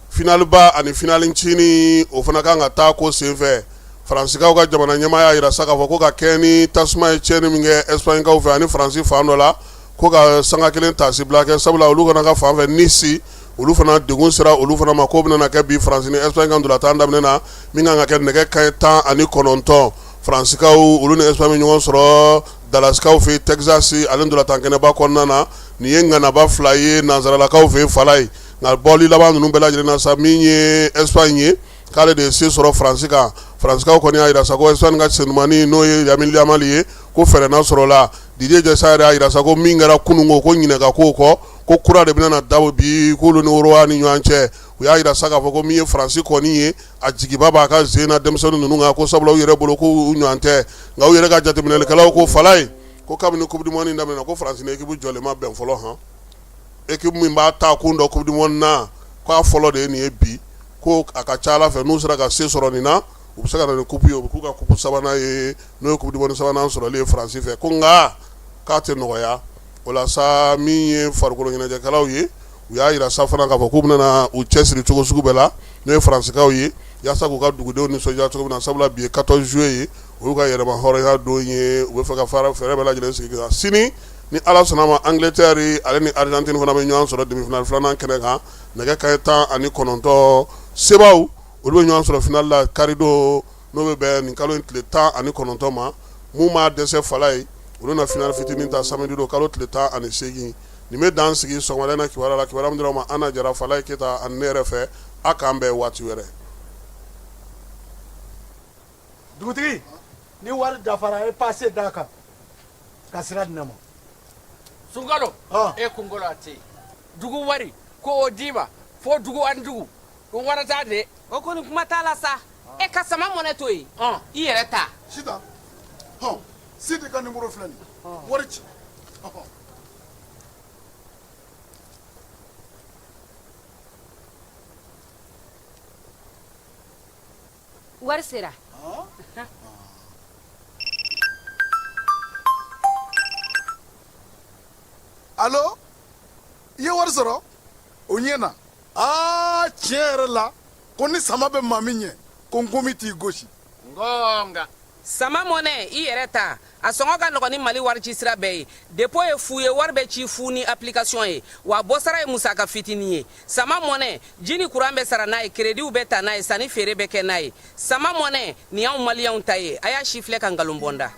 S2: finale ba ani finale ncini o fana kan ka taa ko senfɛ Faransikaw ka jamana ɲɛmaa y'a yira sa k'a fɔ ko ka kɛ ni tasuma ye tiɲɛni min kɛ Espagnekaw fɛ ani Faransi fan dɔ la ko ka sanga kelen taasibila kɛ sabula olu kana ka fan fɛ Nice olu fana degun sera olu fana ma ko bɛna kɛ bi Faransi ni Espagne kan ndolata daminɛ na min kan ka kɛ nɛgɛ kanɲɛ 19 Faransikaw olu ni Espagne ɲɔgɔn sɔrɔ Dalasikaw fɛ Texas ale ndolata kɛnɛba kɔnɔna na nin ye ŋanaba 2 ye nanzaralakaw fɛ fala ye nka bɔli laban ninnu bɛɛ lajɛlen na sa min ye Espagne ye k'ale de ye se sɔrɔ Faransi kan Faransikaw kɔni y'a yira sa ko Espagne ka senumani n'o ye Lamine Yamal ye ko fɛrɛna sɔrɔ la Didier Deschamps yɛrɛ y'a yira sa ko min kɛra kunungo ko ɲinɛka k'o kɔ ko kura de bɛna dabɔ bi k'olu ni Uruguay ni ɲɔgɔn cɛ u y'a yira sa k'a fɔ ko min ye Faransi kɔni ye a jigiba b'a ka sen na denmisɛnnin ninnu kan ko sabula u yɛrɛ bolo ko u ɲɔgɔn tɛ nka u yɛrɛ ka jateminɛlikɛlaw ko fala ye ko kabini coupe du monde daminɛna ko Faransi ni équipe jɔlen ma bɛn fɔlɔ han équipe min b'a ta kun dɔ coupe du monde na k'a fɔlɔ de ye nin ye bi ko a ka ca Ala fɛ n'u sera ka se sɔrɔ nin na u bɛ se ka na ni coupe ye u bɛ k'u ka coupe sabanan ye n'o ye coupe du monde sabanan sɔrɔli ye Faransi fɛ ko nka k'a tɛ nɔgɔya o la sa min ye farikolo ɲɛnajɛkɛlaw ye u y'a yira sa fana k'a fɔ k'u bɛna u cɛsiri cogo sugu bɛɛ la n'o ye Faransikaw ye yaasa k'u ka dugudenw nisɔndiya cogo min na sabula bi ye 14 juillet ye o y'u ka yɛrɛma hɔrɔnya don ye u bɛ fɛ ka fɛɛrɛ bɛɛ lajɛlen sigi kan sini ni Ala sɔnna ma Angleterre ale ni Argentine fana bɛ ɲɔgɔn sɔrɔ demi-finale filanan kɛnɛ kan nɛgɛ kanɲɛ 19 sebaw olu bɛ ɲɔgɔn sɔrɔ finale la Karido n'o bɛ bɛn nin kalo in tile 19 ma mun m'a dɛsɛ fala ye olu na finale fitinin ta samedi don kalo tile 18 nin bɛ dan sigi sɔgɔmada na kibaruya la kibaruya min dira ma Ana Jara Fala Keta ani ne yɛrɛ fɛ a k'an bɛn waati wɛrɛ.
S7: Dugutigi ni wari dafara e passe d'a kan ka sira di ne ma.
S8: Sunkalo e kunkolo a tɛ yen dugu wari ko o d'i ma fo dugu ani dugu ko wari t'a de.
S9: O kɔni kuma t'a la sa e ka sama mɔnɛ to yen i yɛrɛ ta.
S7: Sida Sidi ka numéro filɛ nin wari ci.
S9: Wari sera.
S7: Allo i ye wari sɔrɔ o ɲɛna tiɲɛ yɛrɛ la ko ni sama bɛ maa min ɲɛ ko n komi t'i gosi.
S8: Ngonga.
S9: Sama mɔnɛ i yɛrɛ ta a sɔngɔ ka nɔgɔn ni Mali wari ci sira bɛɛ ye dépôt ye fu ye wari bɛ ci fu ni application ye wa bɔsara ye musaka fitinin ye sama mɔnɛ ji ni courant bɛ sara n'a ye crédit bɛ ta n'a ye sanni feere bɛ kɛ n'a ye sama mɔnɛ nin y'anw maliyɛnw ta ye a y'a si filɛ ka nkalon bɔ n da.